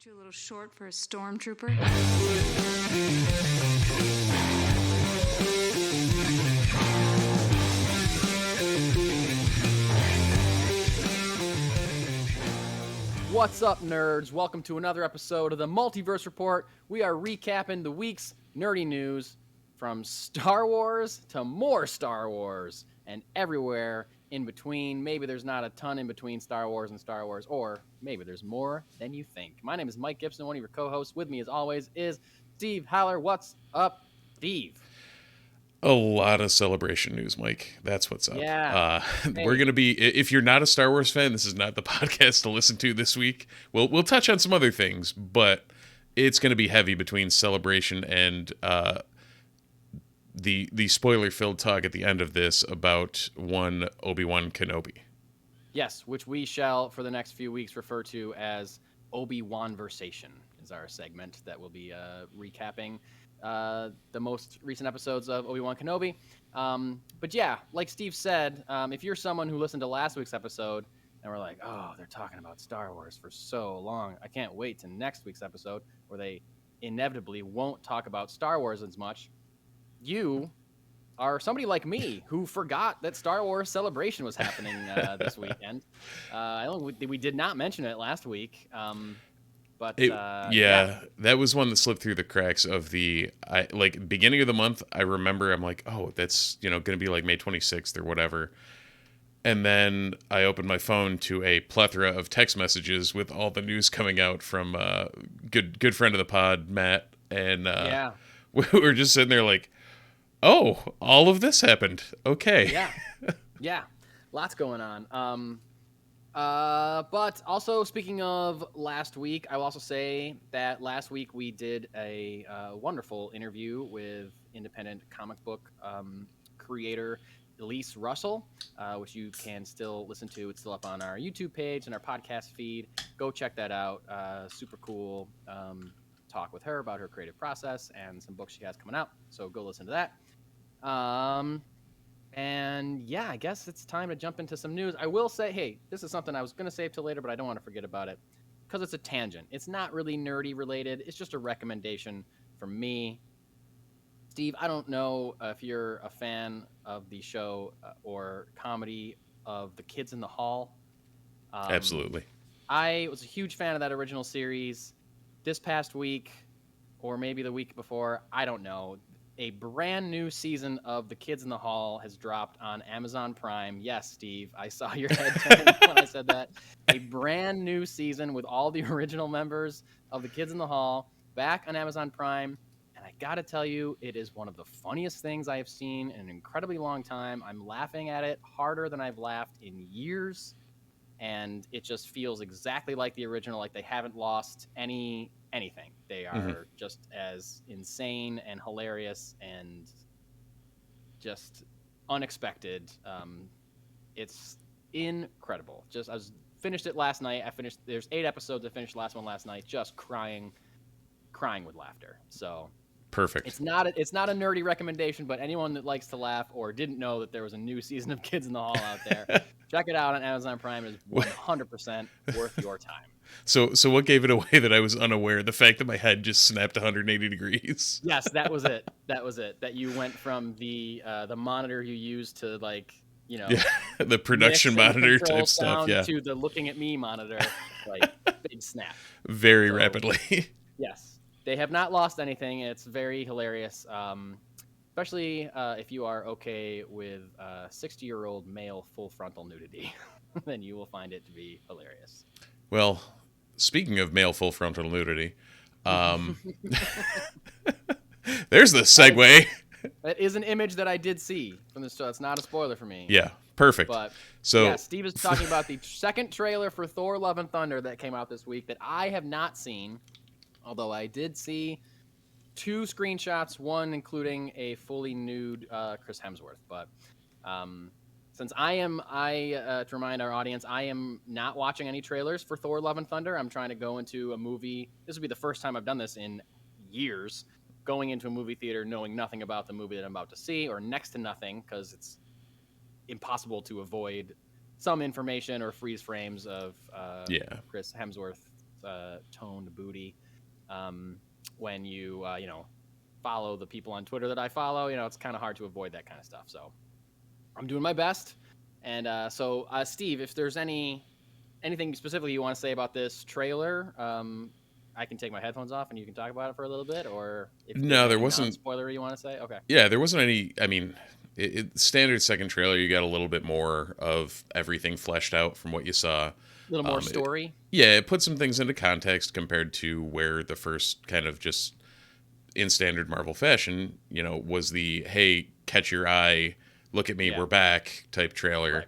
Too a little short for a stormtrooper. What's up, nerds? Welcome to another episode of the Multiverse Report. We are recapping the week's nerdy news from Star Wars to more Star Wars and everywhere in between. Maybe there's not a ton in between Star Wars and Star Wars, or maybe there's more than you think. My name is Mike Gibson, one of your co-hosts. With me, as always, is Steve Haller. What's up, Steve? A lot of celebration news, Mike. That's what's up. Yeah. We're going to be, if you're not a Star Wars fan, this is not the podcast to listen to this week. We'll touch on some other things, but it's going to be heavy between celebration and the spoiler-filled talk at the end of this about one Obi-Wan Kenobi. Yes, which we shall, for the next few weeks, refer to as Obi-Wanversation is our segment that will be recapping the most recent episodes of Obi-Wan Kenobi. But yeah, like Steve said, if you're someone who listened to last week's episode and we're like, oh, they're talking about Star Wars for so long, I can't wait to next week's episode where they inevitably won't talk about Star Wars as much, you are somebody like me who forgot that Star Wars Celebration was happening this weekend. I don't we did not mention it last week. But that was one that slipped through the cracks of the beginning of the month. I remember I'm like, oh, that's going to be like May 26th or whatever. And then I opened my phone to a plethora of text messages with all the news coming out from good friend of the pod, Matt, and we were just sitting there like, oh, all of this happened. Okay. Yeah, lots going on. But also, speaking of last week, I will also say that last week we did a wonderful interview with independent comic book creator Elise Russell, which you can still listen to. It's still up on our YouTube page and our podcast feed. Go check that out. Super cool talk with her about her creative process and some books she has coming out. So go listen to that. And yeah, I guess it's time to jump into some news. I will say, hey, this is something I was going to save till later, but I don't want to forget about it because it's a tangent. It's not really nerdy related. It's just a recommendation from me. Steve, I don't know if you're a fan of the show or comedy of The Kids in the Hall. Absolutely. I was a huge fan of that original series. This past week, or maybe the week before, I don't know, a brand new season of The Kids in the Hall has dropped on Amazon Prime. Yes, Steve, I saw your head turn when I said that. A brand new season with all the original members of The Kids in the Hall back on Amazon Prime. And I got to tell you, it is one of the funniest things I have seen in an incredibly long time. I'm laughing at it harder than I've laughed in years. And it just feels exactly like the original, like they haven't lost anything. They are just as insane and hilarious and just unexpected. It's incredible. I finished it last night. There's 8 episodes. I finished the last one last night, just crying with laughter. So perfect. It's not a nerdy recommendation, but anyone that likes to laugh or didn't know that there was a new season of Kids in the Hall out there, check it out on Amazon Prime. It is 100% worth your time. So what gave it away that I was unaware? The fact that my head just snapped 180 degrees. Yes, that was it. That you went from the monitor you used to the production monitor type stuff, to the looking at me monitor, like big snap. Very rapidly. Yes, they have not lost anything. It's very hilarious, especially if you are okay with 60-year-old male full frontal nudity. Then you will find it to be hilarious. Well, speaking of male full frontal nudity, there's the segue. That is an image that I did see from the show. It's not a spoiler for me. Yeah, perfect. But so yeah, Steve is talking about the second trailer for Thor: Love and Thunder that came out this week that I have not seen, although I did see 2 screenshots, one including a fully nude Chris Hemsworth. But since to remind our audience, I am not watching any trailers for Thor: Love and Thunder. I'm trying to go into a movie. This will be the first time I've done this in years, going into a movie theater knowing nothing about the movie that I'm about to see, or next to nothing, because it's impossible to avoid some information or freeze frames of Chris Hemsworth toned booty. When you follow the people on Twitter that I follow, it's kind of hard to avoid that kind of stuff. So I'm doing my best. And so Steve, if there's anything specifically you want to say about this trailer, I can take my headphones off and you can talk about it for a little bit, or if there wasn't spoiler you want to say. Okay. Yeah, there wasn't any. I mean, standard second trailer, you got a little bit more of everything fleshed out from what you saw. A little more story. It put some things into context compared to where the first kind of just in standard Marvel fashion, was the hey, catch your eye, look at me, we're back type trailer.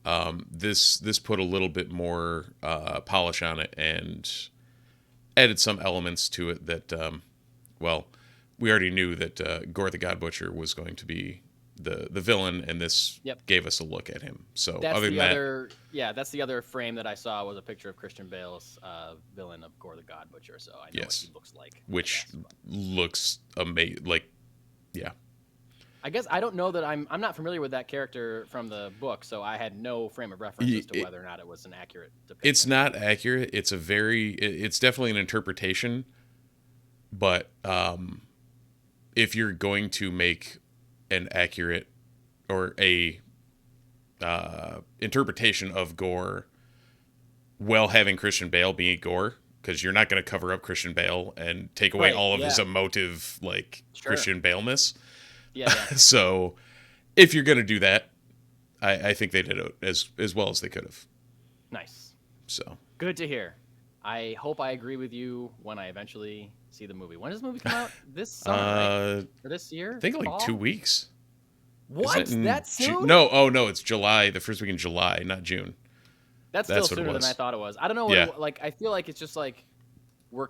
Right. This put a little bit more polish on it and added some elements to it that, we already knew that Gore the God Butcher was going to be the villain, and this gave us a look at him. So that's other than that, that's the other frame that I saw was a picture of Christian Bale's villain of Gore the God Butcher. So I know what he looks like. Which looks amazing. I guess I don't know that I'm not familiar with that character from the book, so I had no frame of reference as to whether or not it was an accurate depiction. It's not accurate. It's it's definitely an interpretation, but if you're going to make an accurate or a interpretation of Gore while having Christian Bale being Gore, because you're not going to cover up Christian Bale and take away all of his emotive Christian Bale-ness. Yeah. So if you're going to do that, I think they did it as well as they could have. Nice. So good to hear. I hope I agree with you when I eventually see the movie. When does the movie come out? This summer, right? Or this year? I think fall? 2 weeks. What? That soon? No, it's July. The first week in July, not June. That's still sooner than I thought it was. I don't know what I feel like it's just like we're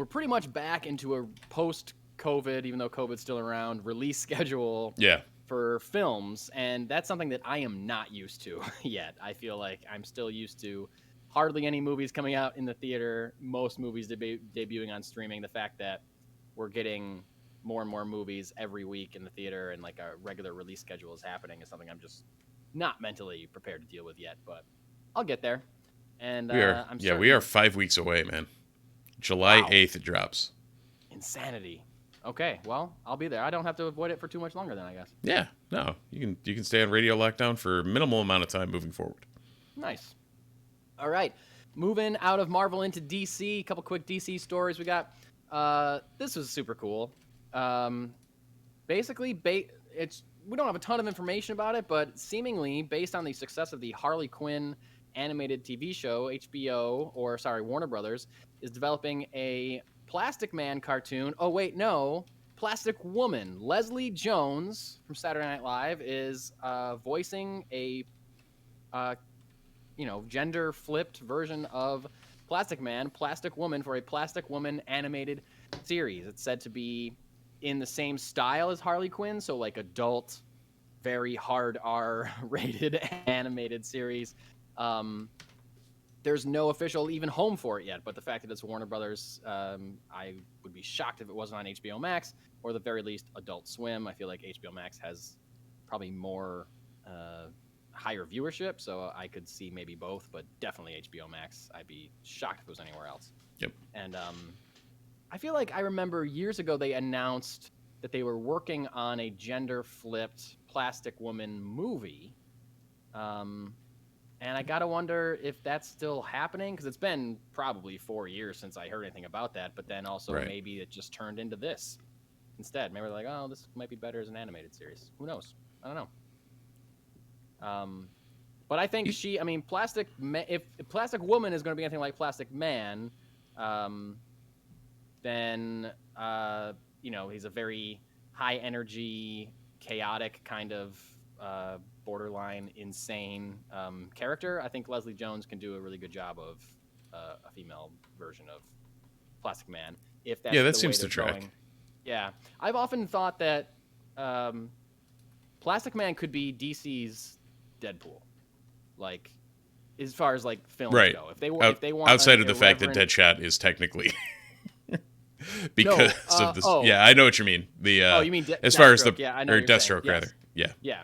pretty much back into a post-COVID, even though COVID's still around, release schedule. Yeah. For films, and that's something that I am not used to yet. I feel like I'm still used to hardly any movies coming out in the theater, most movies debuting on streaming. The fact that we're getting more and more movies every week in the theater and a regular release schedule is happening is something I'm just not mentally prepared to deal with yet, but I'll get there. And we are 5 weeks away, man. July 8th it drops. Insanity. Okay, well, I'll be there. I don't have to avoid it for too much longer then, I guess. Yeah, no. You can stay on radio lockdown for a minimal amount of time moving forward. Nice. All right. Moving out of Marvel into DC, a couple quick DC stories we got. This was super cool. Basically, we don't have a ton of information about it, but seemingly based on the success of the Harley Quinn animated TV show, Warner Brothers is developing a Plastic Man cartoon. Oh, wait, no. Plastic Woman. Leslie Jones from Saturday Night Live is voicing a, gender-flipped version of Plastic Man, Plastic Woman, for a Plastic Woman animated series. It's said to be in the same style as Harley Quinn, so adult, very hard R-rated animated series. There's no official even home for it yet, but the fact that it's Warner Brothers, I would be shocked if it wasn't on HBO Max, or at the very least Adult Swim. I feel like HBO Max has probably more higher viewership, so I could see maybe both, but definitely HBO Max. I'd be shocked if it was anywhere else. Yep. And I feel like I remember years ago they announced that they were working on a gender-flipped Plastic Woman movie. And I gotta wonder if that's still happening, because it's been probably 4 years since I heard anything about that. But then also maybe it just turned into this instead. Maybe they're like, oh, this might be better as an animated series. Who knows? I don't know. But I think if Plastic Woman is going to be anything like Plastic Man, then he's a very high energy, chaotic kind of borderline insane character. I think Leslie Jones can do a really good job of a female version of Plastic Man. If that's that seems to track. Going. Yeah, I've often thought that Plastic Man could be DC's Deadpool, as far as films go. If they want outside of the fact that Deadshot is technically. Because of this, I know what you mean. You mean as far as the Deathstroke rather, yeah.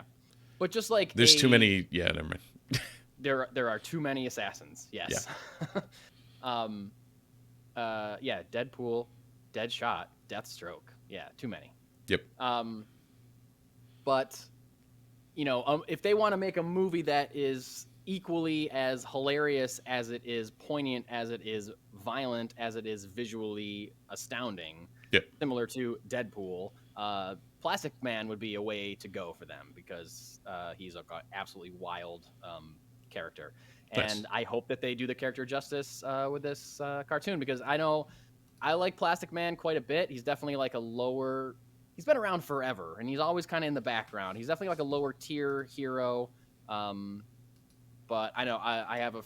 But just there's too many. Yeah, never mind. There are too many assassins. Yes. Yeah, Deadpool, Deadshot, Deathstroke. Yeah, too many. Yep. But if they want to make a movie that is equally as hilarious as it is poignant, as it is violent, as it is visually astounding, Yep. similar to Deadpool, Plastic Man would be a way to go for them because he's an absolutely wild character. Nice. And I hope that they do the character justice with this cartoon, because I know I like Plastic Man quite a bit. He's definitely like a lower... He's been around forever, and he's always kind of in the background. He's definitely like a lower tier hero. But I know I have a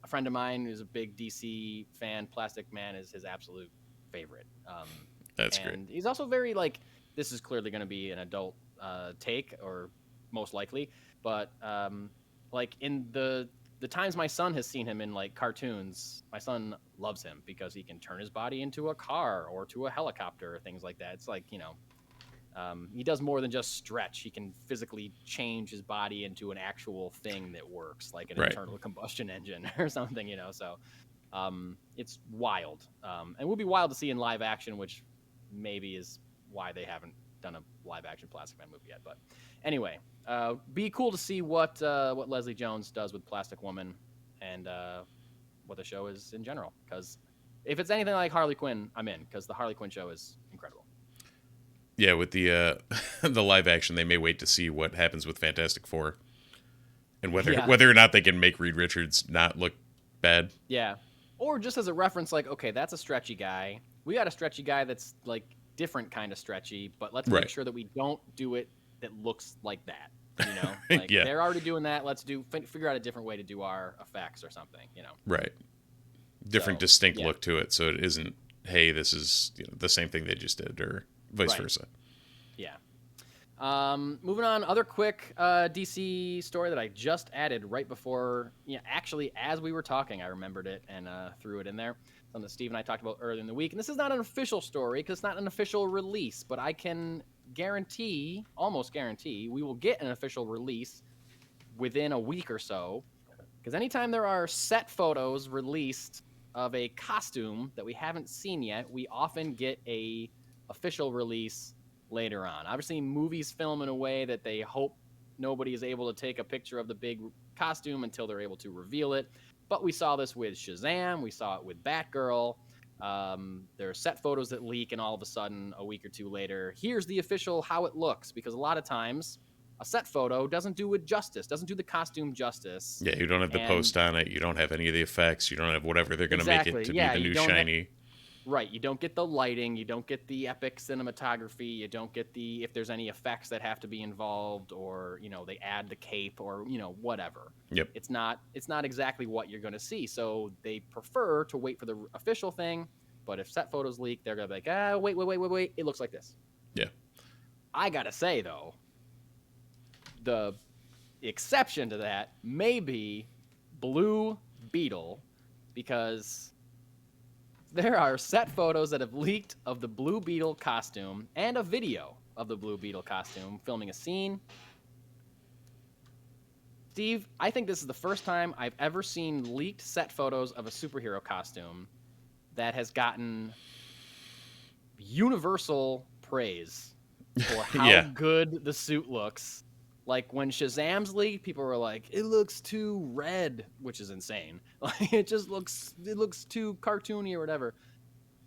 friend of mine who's a big DC fan. Plastic Man is his absolute favorite. That's and great. He's also very like, this is clearly going to be an adult take, or most likely. But like in the times my son has seen him in like cartoons, my son loves him because he can turn his body into a car or to a helicopter or things like that. It's like, he does more than just stretch. He can physically change his body into an actual thing that works, like an internal combustion engine or something, So it's wild. And it would be wild to see in live action, which maybe is why they haven't done a live action Plastic Man movie yet. But anyway, be cool to see what Leslie Jones does with Plastic Woman and what the show is in general. Because if it's anything like Harley Quinn, I'm in, because the Harley Quinn show is incredible. Yeah, with the the live action, they may wait to see what happens with Fantastic Four, and whether or not they can make Reed Richards not look bad. Yeah, or just as a reference, like, okay, that's a stretchy guy. We got a stretchy guy that's like different kind of stretchy, but let's make sure that we don't do it that looks like that. Like they're already doing that. Let's figure out a different way to do our effects or something. Right. Different, distinct look to it, so it isn't, hey, this is the same thing they just did, or vice versa. Yeah. Moving on, other quick DC story that I just added right before, actually as we were talking, I remembered it and threw it in there. Something that Steve and I talked about earlier in the week. And this is not an official story because it's not an official release, but I can almost guarantee, we will get an official release within a week or so. Because anytime there are set photos released of a costume that we haven't seen yet, we often get a official release later on. Obviously, movies film in a way that they hope nobody is able to take a picture of the big costume until they're able to reveal it. But we saw this with Shazam. We saw it with Batgirl. There are set photos that leak, and all of a sudden, a week or two later, here's the official how it looks. Because a lot of times, a set photo doesn't do it justice, doesn't do the costume justice. Yeah, you don't have the post on it. You don't have any of the effects. You don't have whatever they're going to make it to be the new shiny. Right, you don't get the lighting, you don't get the epic cinematography, you don't get if there's any effects that have to be involved, or they add the cape, or whatever. Yep. It's not exactly what you're going to see, so they prefer to wait for the official thing. But if set photos leak, they're going to be like, wait, it looks like this. Yeah. I gotta say though, the exception to that may be Blue Beetle, because there are set photos that have leaked of the Blue Beetle costume and a video of the Blue Beetle costume filming a scene. Steve, I think this is the first time I've ever seen leaked set photos of a superhero costume that has gotten universal praise for how good the suit looks. Like when Shazam's leaked, people were like, "It looks too red," which is insane. Like it looks too cartoony or whatever.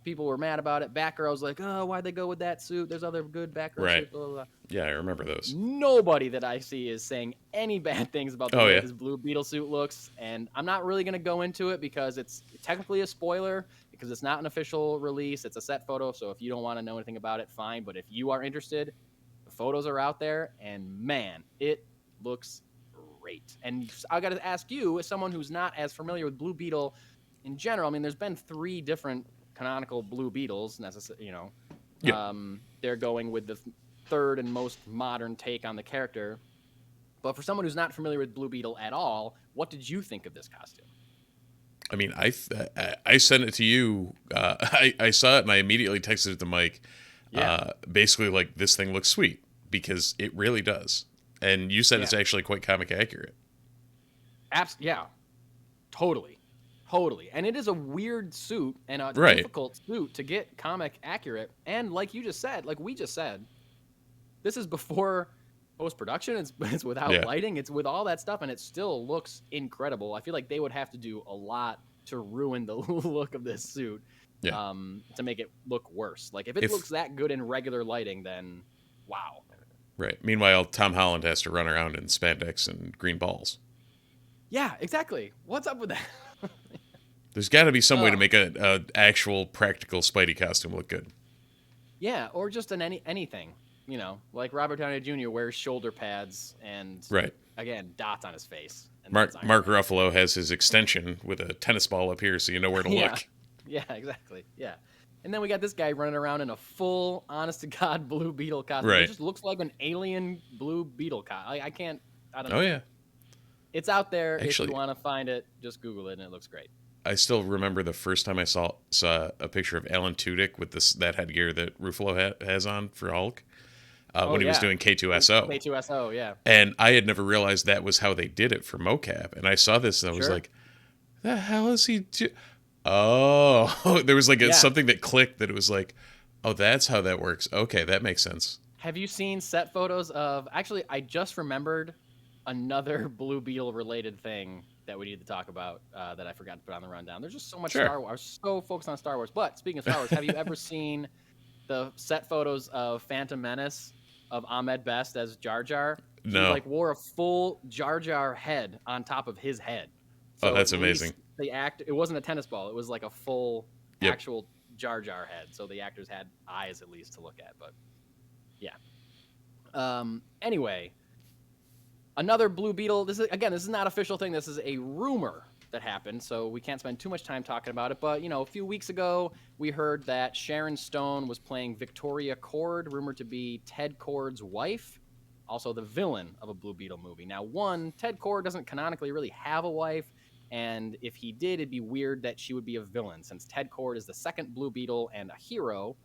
People were mad about it. Batgirl's like, "Oh, why'd they go with that suit? There's other good Batgirl suits." Blah, blah, blah. Yeah, I remember those. Nobody that I see is saying any bad things about the way this Blue Beetle suit looks, and I'm not really going to go into it because it's technically a spoiler, because it's not an official release. It's a set photo, so if you don't want to know anything about it, fine. But if you are interested, photos are out there, and man, it looks great. And I got to ask you, as someone who's not as familiar with Blue Beetle in general, I mean, there's been 3 different canonical Blue Beetles, they're going with the third and most modern take on the character. But for someone who's not familiar with Blue Beetle at all, what did you think of this costume? I mean, I sent it to you. I saw it and I immediately texted it to Mike. Basically, like, this thing looks sweet, because it really does. And you said it's actually quite comic accurate. Yeah, totally. Totally. And it is a weird suit and a Right. difficult suit to get comic accurate. And like you just said, like we just said, this is before post-production. It's without lighting. It's with all that stuff, and it still looks incredible. I feel like they would have to do a lot to ruin the look of this suit to make it look worse. Like, if it looks that good in regular lighting, then wow. Right. Meanwhile, Tom Holland has to run around in spandex and green balls. Yeah, exactly. What's up with that? There's got to be some way to make a actual practical Spidey costume look good. Yeah, or just in anything, you know, like Robert Downey Jr. wears shoulder pads and again dots on his face. And Mark Ruffalo has his extension with a tennis ball up here, so you know where to look. Yeah, exactly. Yeah, and then we got this guy running around in a full, honest to God, Blue Beetle costume. Right. It just looks like an alien Blue Beetle costume. I don't know. Oh yeah, it's out there. Actually, if you want to find it, just Google it, and it looks great. I still remember the first time I saw a picture of Alan Tudyk with that headgear that Ruffalo has on for Hulk when he was doing K2SO. K2SO, yeah. And I had never realized that was how they did it for mocap. And I saw this and I was like, the hell is he Oh, there was like something that clicked that it was like, oh, that's how that works. Okay, that makes sense. Have you seen set photos of... Actually, I just remembered another Blue Beetle related thing that we need to talk about that I forgot to put on the rundown. There's just so much Star Wars. So focused on Star Wars. But speaking of Star Wars, have you ever seen the set photos of Phantom Menace of Ahmed Best as Jar Jar? No. He wore a full Jar Jar head on top of his head. So that's amazing. It wasn't a tennis ball. It was like a full actual Jar Jar head. So the actors had eyes at least to look at. But yeah. Anyway. Another Blue Beetle. This is not an official thing. This is a rumor that happened, so we can't spend too much time talking about it. But, you know, a few weeks ago, we heard that Sharon Stone was playing Victoria Cord, rumored to be Ted Kord's wife, also the villain of a Blue Beetle movie. Now, Ted Kord doesn't canonically really have a wife, and if he did, it'd be weird that she would be a villain, since Ted Kord is the second Blue Beetle and a hero.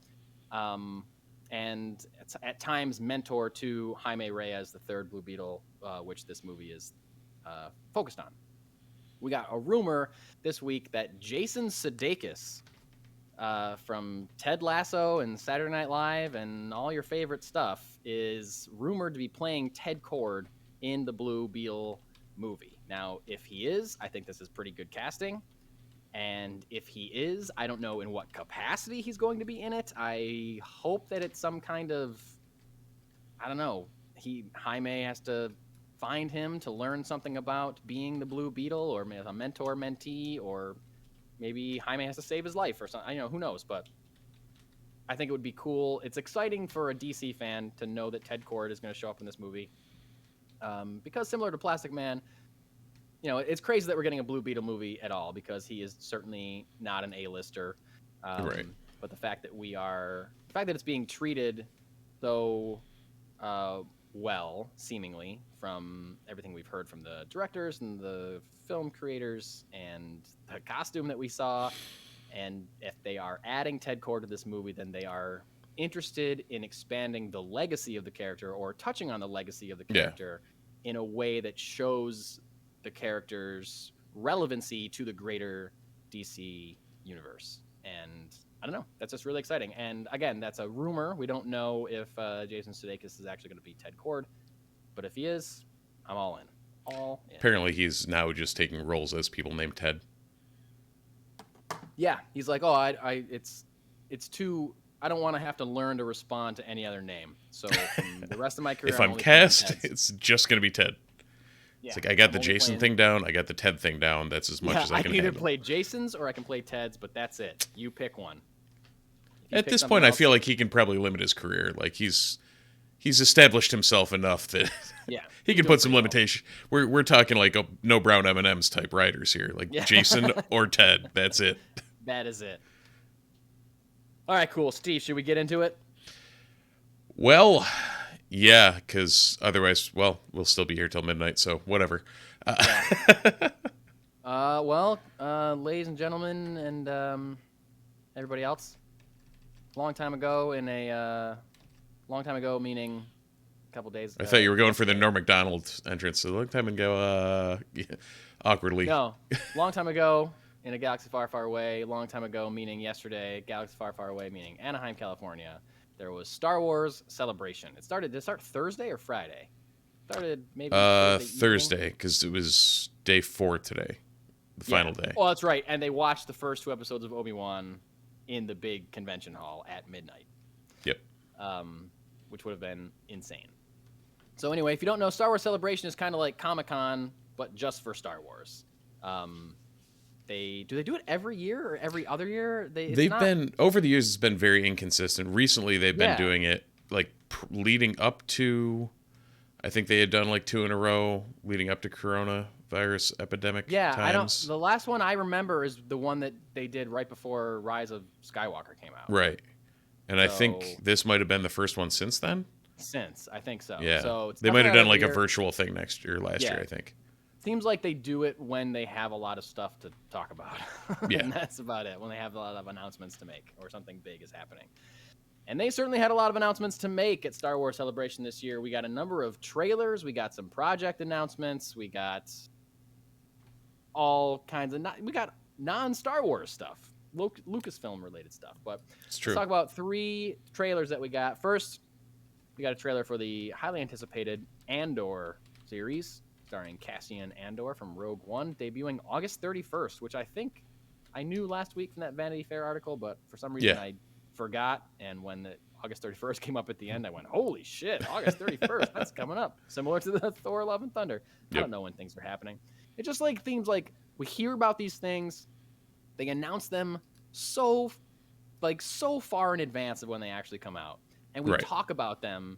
And at times mentor to Jaime Reyes, the third Blue Beetle, which this movie is focused on. We got a rumor this week that Jason Sudekis from Ted Lasso and Saturday Night Live and all your favorite stuff is rumored to be playing Ted Kord in the Blue Beetle movie. Now, if he is, I think this is pretty good casting. And if he is, I don't know in what capacity he's going to be in it. I hope that it's some kind of, I don't know, Jaime has to find him to learn something about being the Blue Beetle, or a mentor-mentee, or maybe Jaime has to save his life or something. Who knows, but I think it would be cool. It's exciting for a DC fan to know that Ted Kord is going to show up in this movie. Because similar to Plastic Man, it's crazy that we're getting a Blue Beetle movie at all, because he is certainly not an A-lister. Right. But the fact that it's being treated so well, seemingly, from everything we've heard from the directors and the film creators and the costume that we saw, and if they are adding Ted Kord to this movie, then they are interested in expanding the legacy of the character, or touching on the legacy of the character in a way that shows the character's relevancy to the greater DC universe. And I don't know, that's just really exciting. And again, that's a rumor. We don't know if Jason Sudeikis is actually going to be Ted Kord, but if he is, I'm all in. Apparently he's now just taking roles as people named Ted. Yeah, he's like, it's too, I don't want to have to learn to respond to any other name. So from the rest of my career, if I'm cast, it's just going to be Ted. Yeah, it's like, I got the Jason thing down, I got the Ted thing down. That's as much as I can either handle. Play Jason's or I can play Ted's, but that's it. You pick one. At this point, I feel like he can probably limit his career. Like he's established himself enough that he can put some limitation. We're talking like no brown M&Ms type writers here, like Jason or Ted. That's it. That is it. All right, cool. Steve, should we get into it? Well, yeah, because otherwise, we'll still be here till midnight, so whatever. Ladies and gentlemen, and everybody else, long time ago, meaning a couple days. I thought you were going for the Norm Macdonald entrance. A long time ago, awkwardly. No, long time ago, in a galaxy far, far away, a long time ago, meaning yesterday, galaxy far, far away, meaning Anaheim, California, there was Star Wars Celebration. Did it start Thursday or Friday? Started maybe Thursday, because it was day 4 today, the final day. Well, that's right. And they watched the first 2 episodes of Obi-Wan in the big convention hall at midnight. Yep. Which would have been insane. So anyway, if you don't know, Star Wars Celebration is kind of like Comic-Con, but just for Star Wars. Do they do it every year or every other year? Been over the years. It's been very inconsistent. Recently, they've been doing it like leading up to. I think they had done like 2 in a row leading up to coronavirus epidemic. Times. The last one I remember is the one that they did right before Rise of Skywalker came out. Right, and I think this might have been the first one since then. I think so. Yeah, so they might have done like a virtual thing last year. I think. Seems like they do it when they have a lot of stuff to talk about. Yeah. And that's about it, when they have a lot of announcements to make or something big is happening. And they certainly had a lot of announcements to make at Star Wars Celebration this year. We got a number of trailers. We got some project announcements. We got all kinds of... we got non-Star Wars stuff, Lucasfilm-related stuff. But it's true. Let's talk about 3 trailers that we got. First, we got a trailer for the highly anticipated Andor series, starring Cassian Andor from Rogue One, debuting August 31st, which I think I knew last week from that Vanity Fair article, but for some reason I forgot. And when the August 31st came up at the end, I went, holy shit, August 31st, that's coming up. Similar to the Thor Love and Thunder. I don't know when things are happening. It just like seems like we hear about these things, they announce them so far in advance of when they actually come out. And we talk about them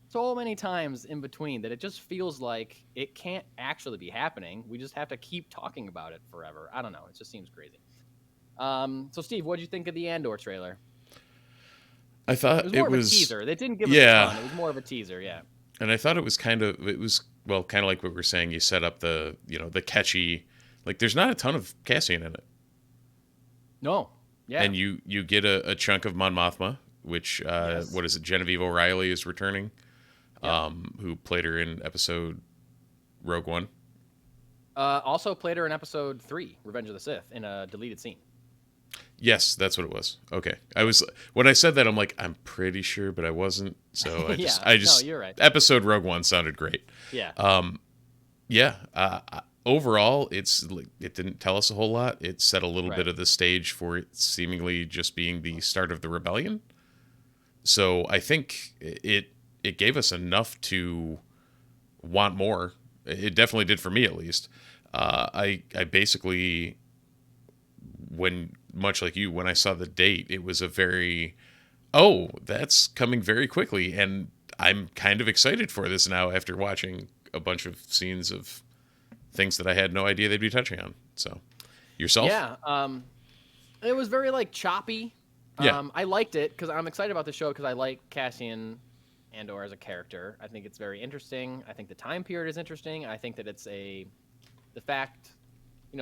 so many times in between that it just feels like it can't actually be happening. We just have to keep talking about it forever. I don't know. It just seems crazy. So, Steve, what did you think of the Andor trailer? I thought it was more of a teaser. They didn't give us a ton. It was more of a teaser, And I thought it was kind of like what we were saying. You set up the catchy, like there's not a ton of Cassian in it. No. Yeah. And you get a chunk of Mon Mothma, which what is it? Genevieve O'Reilly is returning, who played her in episode Rogue One. Also played her in episode 3, Revenge of the Sith, in a deleted scene. Yes, that's what it was. Okay, when I said that, I'm like, I'm pretty sure, but I wasn't. So I just no, you're right. Episode Rogue One sounded great. Yeah. Overall, it didn't tell us a whole lot. It set a little bit of the stage for it seemingly just being the start of the rebellion. So I think it gave us enough to want more. It definitely did for me, at least. I basically, much like you, when I saw the date, it was that's coming very quickly, and I'm kind of excited for this now after watching a bunch of scenes of things that I had no idea they'd be touching on. So, yourself? Yeah, it was very choppy. I liked it because I'm excited about the show because I like Cassian Andor as a character. I think it's very interesting. I think the time period is interesting. I think that it's the fact,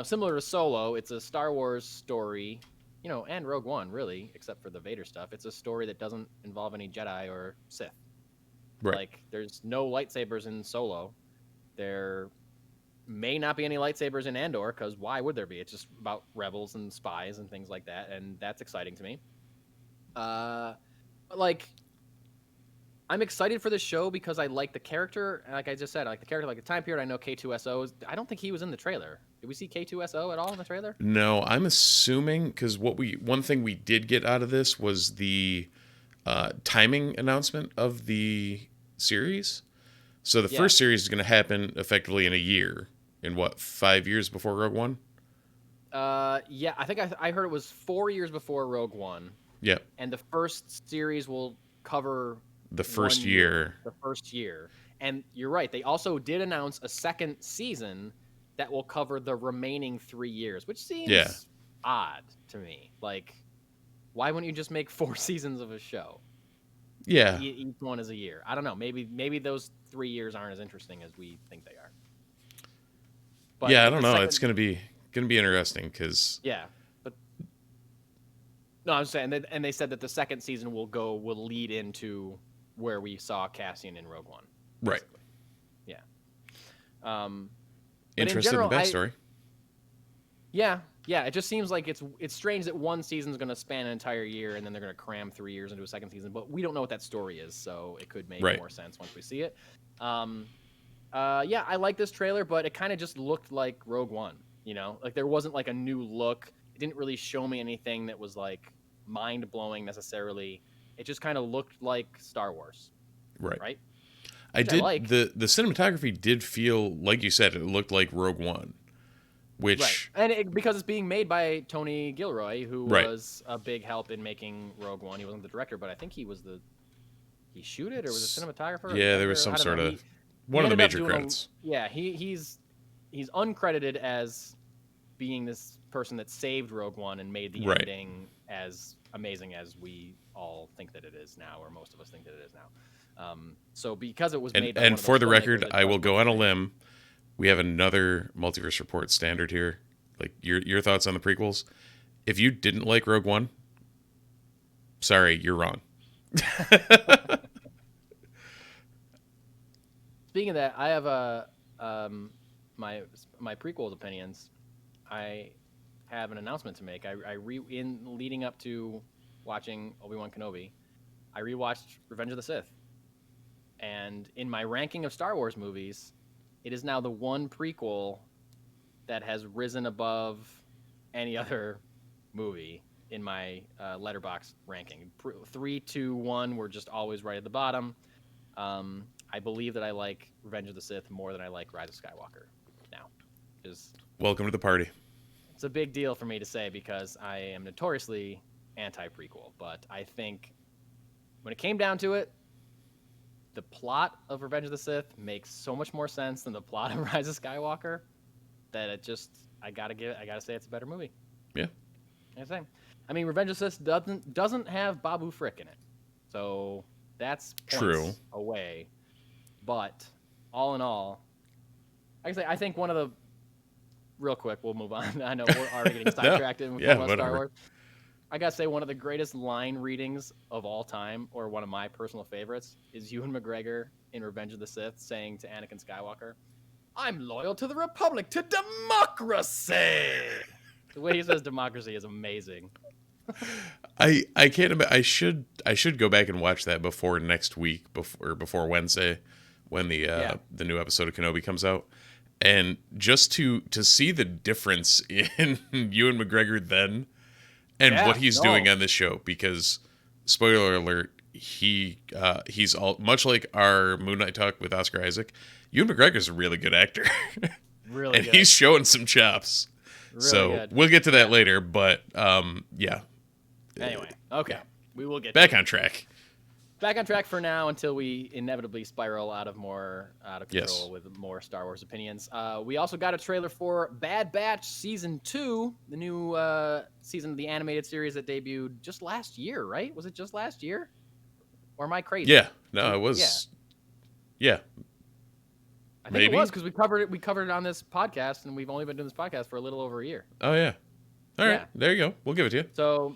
similar to Solo, it's a Star Wars story, and Rogue One, really, except for the Vader stuff. It's a story that doesn't involve any Jedi or Sith. Right. There's no lightsabers in Solo. There may not be any lightsabers in Andor, because why would there be? It's just about rebels and spies and things like that, and that's exciting to me. I'm excited for this show because I like the character. Like I just said, I like the character, like the time period. I know K2SO. I don't think he was in the trailer. Did we see K2SO at all in the trailer? No, I'm assuming, because one thing we did get out of this was the timing announcement of the series. So the first series is going to happen effectively in a year. In 5 years before Rogue One? I think I heard it was 4 years before Rogue One. Yep. And the first series will cover the first year. The first year. And you're right. They also did announce a second season that will cover the remaining 3 years, which seems odd to me. Why wouldn't you just make 4 seasons of a show? Yeah. Each one is a year. I don't know. Maybe those 3 years aren't as interesting as we think they are. But I don't know. It's gonna be interesting because but no, I'm saying that, and they said that the second season will lead into where we saw Cassian in Rogue One. Basically. Right. Yeah. Interested in the backstory. Yeah, it just seems like it's strange that one season's going to span an entire year and then they're going to cram 3 years into a second season, but we don't know what that story is, so it could make Right. more sense once we see it. Yeah, I like this trailer, but it kind of just looked like Rogue One, you know? Like there wasn't like a new look. It didn't really show me anything that was like mind-blowing necessarily. It just kind of looked like Star Wars. Right. Right? I did like. the cinematography did feel like you said it looked like Rogue One, which Right. And because it's being made by Tony Gilroy, who Right. was a big help in making Rogue One. He wasn't the director, but I think he shoot it or was a cinematographer. Yeah, there was some sort of one of the major credits. He's uncredited as being this person that saved Rogue One and made the Right. ending as amazing as we all think that it is now, or most of us think that it is now. So because it was made by one And of for the those record, filmmakers, I will go on a limb. We have another Multiverse Report standard here. Like your thoughts on the prequels. If you didn't like Rogue One, sorry, you're wrong. Speaking of that, I have my prequels opinions. I have an announcement to make. In leading up to watching Obi-Wan Kenobi, I rewatched Revenge of the Sith, and in my ranking of Star Wars movies, it is now the one prequel that has risen above any other movie in my Letterboxd ranking. 3, 2, 1 were just always right at the bottom. I believe that I like Revenge of the Sith more than I like Rise of Skywalker now. Welcome to the party. It's a big deal for me to say because I am notoriously anti-prequel, but I think when it came down to it, the plot of Revenge of the Sith makes so much more sense than the plot of Rise of Skywalker that I gotta say it's a better movie. Yeah. I mean, Revenge of the Sith doesn't have Babu Frick in it, so that's points True. away. But all in all, I think one of the real quick, we'll move on. I know we're already getting sidetracked and yeah, about Star whatever. Wars. I gotta say, one of the greatest line readings of all time, or one of my personal favorites, is Ewan McGregor in Revenge of the Sith saying to Anakin Skywalker, "I'm loyal to the Republic, to democracy." The way he says democracy is amazing. I can't imagine. I should go back and watch that before next week, before Wednesday, when the new episode of Kenobi comes out, and just to see the difference in Ewan McGregor then and what he's doing on this show, because spoiler alert, he's all much like our Moon Knight talk with Oscar Isaac. Ewan McGregor's a really good actor, Really, and good. he's showing some chops. Really so good. we'll get to that later, but yeah. Anyway, okay, we will get Back on track. Back on track for now until we inevitably spiral out of control Yes. with more Star Wars opinions. We also got a trailer for Bad Batch Season 2, the new season of the animated series that debuted just last year, right? Was it just last year? Or am I crazy? Yeah. No, it was. Yeah. I think Maybe? it was because we covered it on this podcast, and we've only been doing this podcast for a little over a year. Oh, yeah. All right. Yeah. There you go. We'll give it to you. So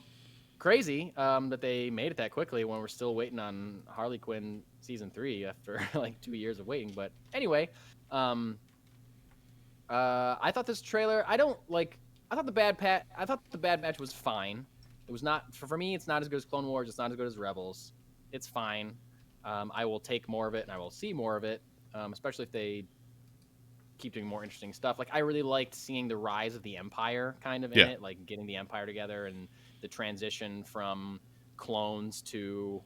crazy that they made it that quickly when we're still waiting on Harley Quinn season 3 after like 2 years of waiting. But anyway, I thought this trailer. I thought the Bad Batch was fine. It was not for me. It's not as good as Clone Wars. It's not as good as Rebels. It's fine. I will take more of it and I will see more of it, especially if they keep doing more interesting stuff. Like I really liked seeing the rise of the Empire kind of in it, like getting the Empire together and the transition from clones to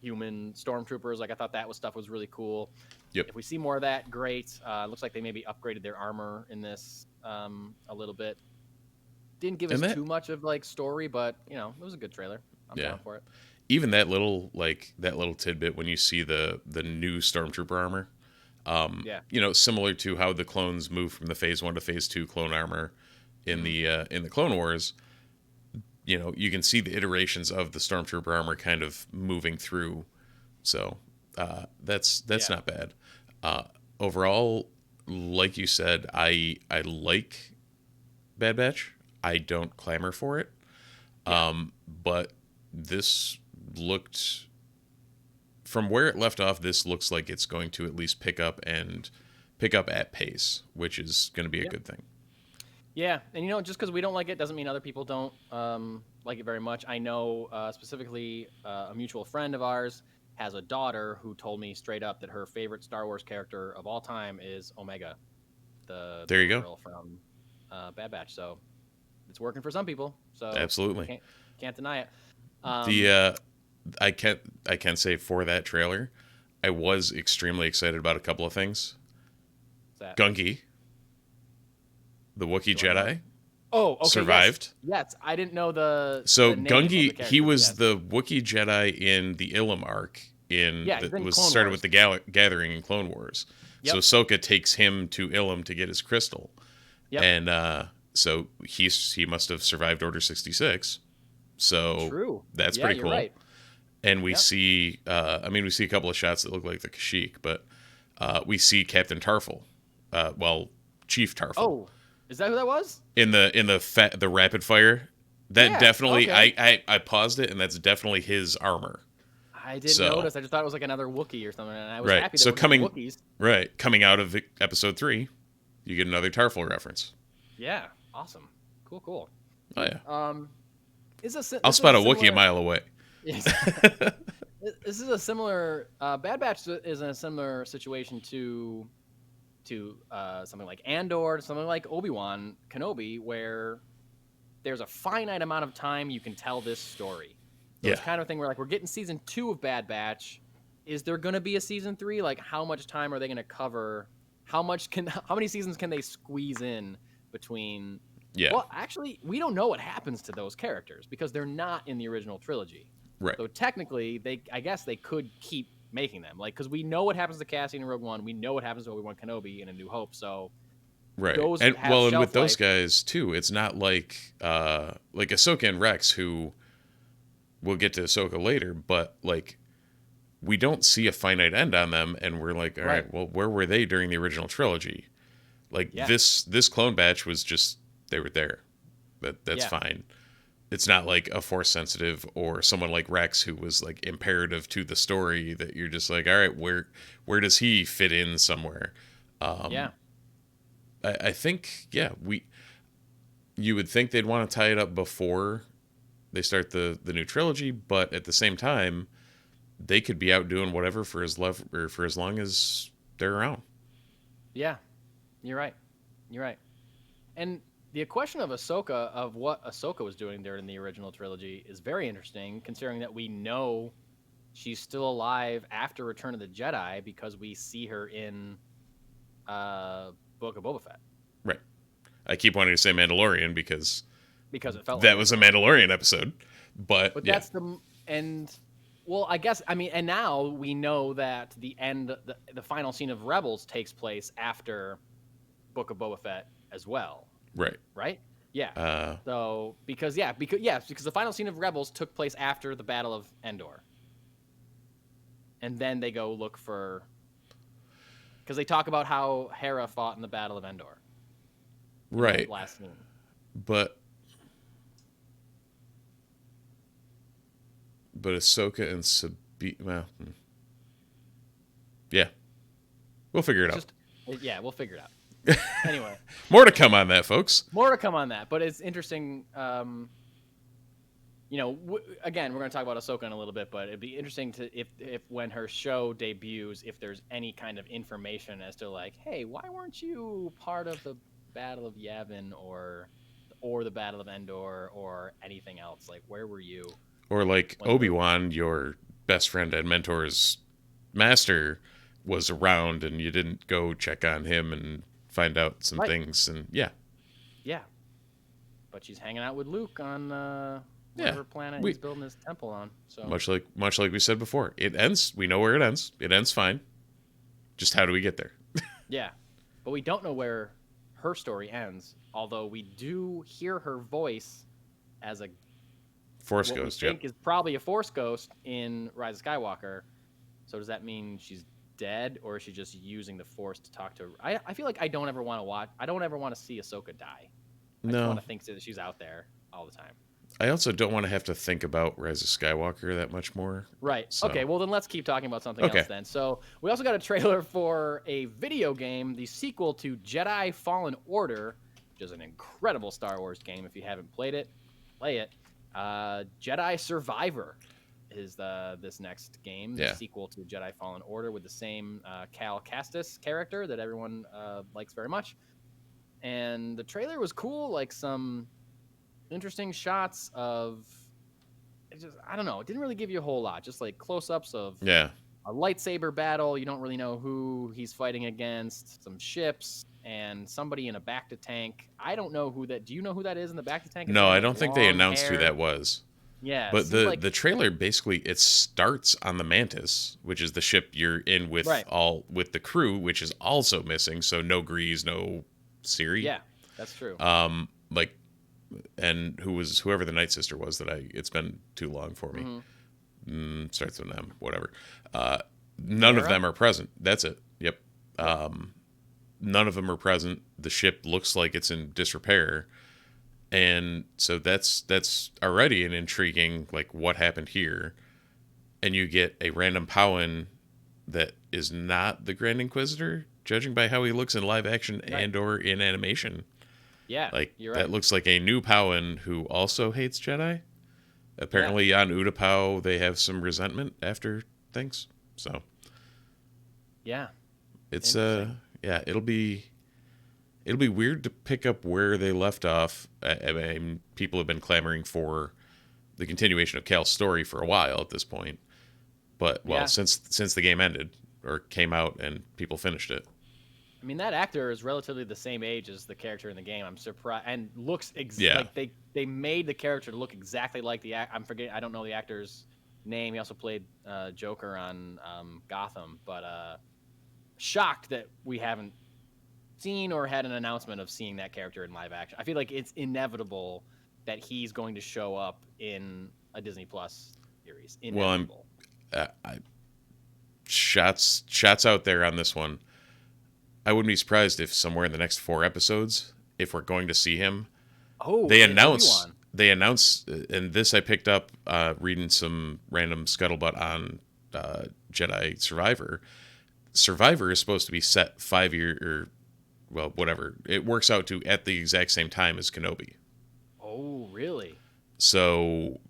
human stormtroopers. Like I thought that stuff was really cool. Yep. If we see more of that, great. Looks like they maybe upgraded their armor in this a little bit. Didn't give us too much of like story, but you know, it was a good trailer. I'm down for it. Even that little tidbit when you see the new stormtrooper armor. You know, similar to how the clones move from the Phase 1 to Phase 2 clone armor in the Clone Wars. You know, you can see the iterations of the stormtrooper armor kind of moving through. So that's not bad. Overall, like you said, I like Bad Batch. I don't clamor for it. But this looked, from where it left off, this looks like it's going to at least pick up at pace, which is going to be a good thing. Yeah, and just because we don't like it doesn't mean other people don't like it very much. I know specifically a mutual friend of ours has a daughter who told me straight up that her favorite Star Wars character of all time is Omega, the There you girl go. from Bad Batch. So it's working for some people. So Absolutely. can't deny it. The I can't say for that trailer, I was extremely excited about a couple of things. That Gungi, the Wookiee Do I know? Jedi, Oh, okay. survived. Yes, I didn't know the So the name of the Gungi, character, he but was yes. the Wookiee Jedi in the Ilum arc. Yeah, he's in Was Clone started Wars. with the Gathering in Clone Wars. Yep. So Ahsoka takes him to Ilum to get his crystal, Yep. and so he must have survived Order 66. So True. that's Yeah, pretty you're cool. right. And we Yep. see, we see a couple of shots that look like the Kashyyyk, but we see Captain Tarful, Chief Tarful. Oh, is that who that was? In the rapid fire. That Yeah, definitely, okay. I paused it, and that's definitely his armor. I didn't So- notice. I just thought it was like another Wookiee or something, and I was Right. happy that So we're getting Wookiees. coming out of episode 3, you get another Tarful reference. Yeah, awesome. Cool. Oh yeah, I'll spot a Wookiee a mile away. Yes. This is a similar. Bad Batch is in a similar situation to something like Andor, to something like Obi-Wan Kenobi, where there's a finite amount of time you can tell this story. So Yeah. it's kind of thing where like we're getting season 2 of Bad Batch. Is there going to be a season 3? Like, how much time are they going to cover? How many seasons can they squeeze in between? Yeah. Well, actually, we don't know what happens to those characters because they're not in the original trilogy. Right. So technically, I guess they could keep making them, like, because we know what happens to Cassian in Rogue One, we know what happens to Obi-Wan Kenobi in A New Hope. So Right. those And have and shelf with those life. guys too, it's not like Ahsoka and Rex, who we'll get to Ahsoka later, but like we don't see a finite end on them, and we're like, all right, well, where were they during the original trilogy? Like Yeah. this clone batch was just, they were there. That's Yeah. fine. It's not like a Force sensitive or someone like Rex who was like imperative to the story that you're just like, all right, where does he fit in somewhere? Yeah. I think, yeah, you would think they'd want to tie it up before they start the new trilogy, but at the same time, they could be out doing whatever for as long as they're around. Yeah, you're right. And the question of Ahsoka, of what Ahsoka was doing there in the original trilogy, is very interesting, considering that we know she's still alive after Return of the Jedi because we see her in Book of Boba Fett. Right. I keep wanting to say Mandalorian because It felt that like was a Mandalorian episode, but yeah. that's well, I guess, I mean, and now we know that the final scene of Rebels takes place after Book of Boba Fett as well. Right? Yeah. So because the final scene of Rebels took place after the Battle of Endor, and then they go look for, because they talk about how Hera fought in the Battle of Endor. in that Right. Last scene. But Ahsoka and yeah, we'll figure it out. Yeah, we'll figure it out. Anyway, More to come on that, folks. more to come on that, but it's interesting. Again, we're going to talk about Ahsoka in a little bit, but it'd be interesting to if when her show debuts, if there's any kind of information as to like, hey, why weren't you part of the Battle of Yavin or the Battle of Endor or anything else? Like, where were you? Or like Obi-Wan, your best friend and mentor's master, was around and you didn't go check on him and find out some things. And yeah. But she's hanging out with Luke on whatever planet he's building his temple on. So Much like we said before, it ends. We know where it ends. It ends fine. Just how do we get there? yeah, but we don't know where her story ends. Although we do hear her voice as a Force what Ghost, we think is probably a Force ghost in Rise of Skywalker. So does that mean she's dead, or is she just using the Force to talk to her? I feel like I don't ever want to see Ahsoka die. I just want to think that she's out there all the time. I also don't want to have to think about Rise of Skywalker that much more. Right. So. Okay, well then let's keep talking about something else then. So we also got a trailer for a video game, the sequel to Jedi Fallen Order, which is an incredible Star Wars game. If you haven't played it, play it. Jedi Survivor is this next game, the sequel to Jedi Fallen Order, with the same Cal Kestis character that everyone likes very much. And the trailer was cool, like some interesting shots of, I don't know, it didn't really give you a whole lot, just like close-ups of a lightsaber battle. You don't really know who he's fighting against, some ships, and somebody in a bacta tank. I don't know who that. Do you know who that is in the bacta tank? No, I don't think they announced who that was. Yeah, but the trailer basically, it starts on the Mantis, which is the ship you're in with with the crew, which is also missing. So no Grease, no Siri. Yeah, that's true. And whoever the Night Sister was it's been too long for me. Starts with an M, whatever. None of them are present. That's it. Yep. None of them are present. The ship looks like it's in disrepair. And so that's already an intriguing, like, what happened here. And you get a random Powan that is not the Grand Inquisitor, judging by how he looks in live action and or in animation. Yeah, like you're that right. looks like a new Powan who also hates Jedi. Apparently on Utapau they have some resentment after things. So it's it'll be weird to pick up where they left off. I mean, people have been clamoring for the continuation of Cal's story for a while at this point. But since the game ended or came out and people finished it. I mean, that actor is relatively the same age as the character in the game. I'm surprised, and looks like they made the character look exactly like the act. I don't know the actor's name. He also played Joker on Gotham, but shocked that we haven't seen or had an announcement of seeing that character in live action. I feel like it's inevitable that he's going to show up in a Disney Plus series. Inevitable. Well, shots out there on this one. I wouldn't be surprised if somewhere in the next 4 episodes, if we're going to see him, they announce, and this I picked up reading some random scuttlebutt on Jedi Survivor. Survivor is supposed to be set 5 year, or well, whatever. It works out to at the exact same time as Kenobi. Oh, really? So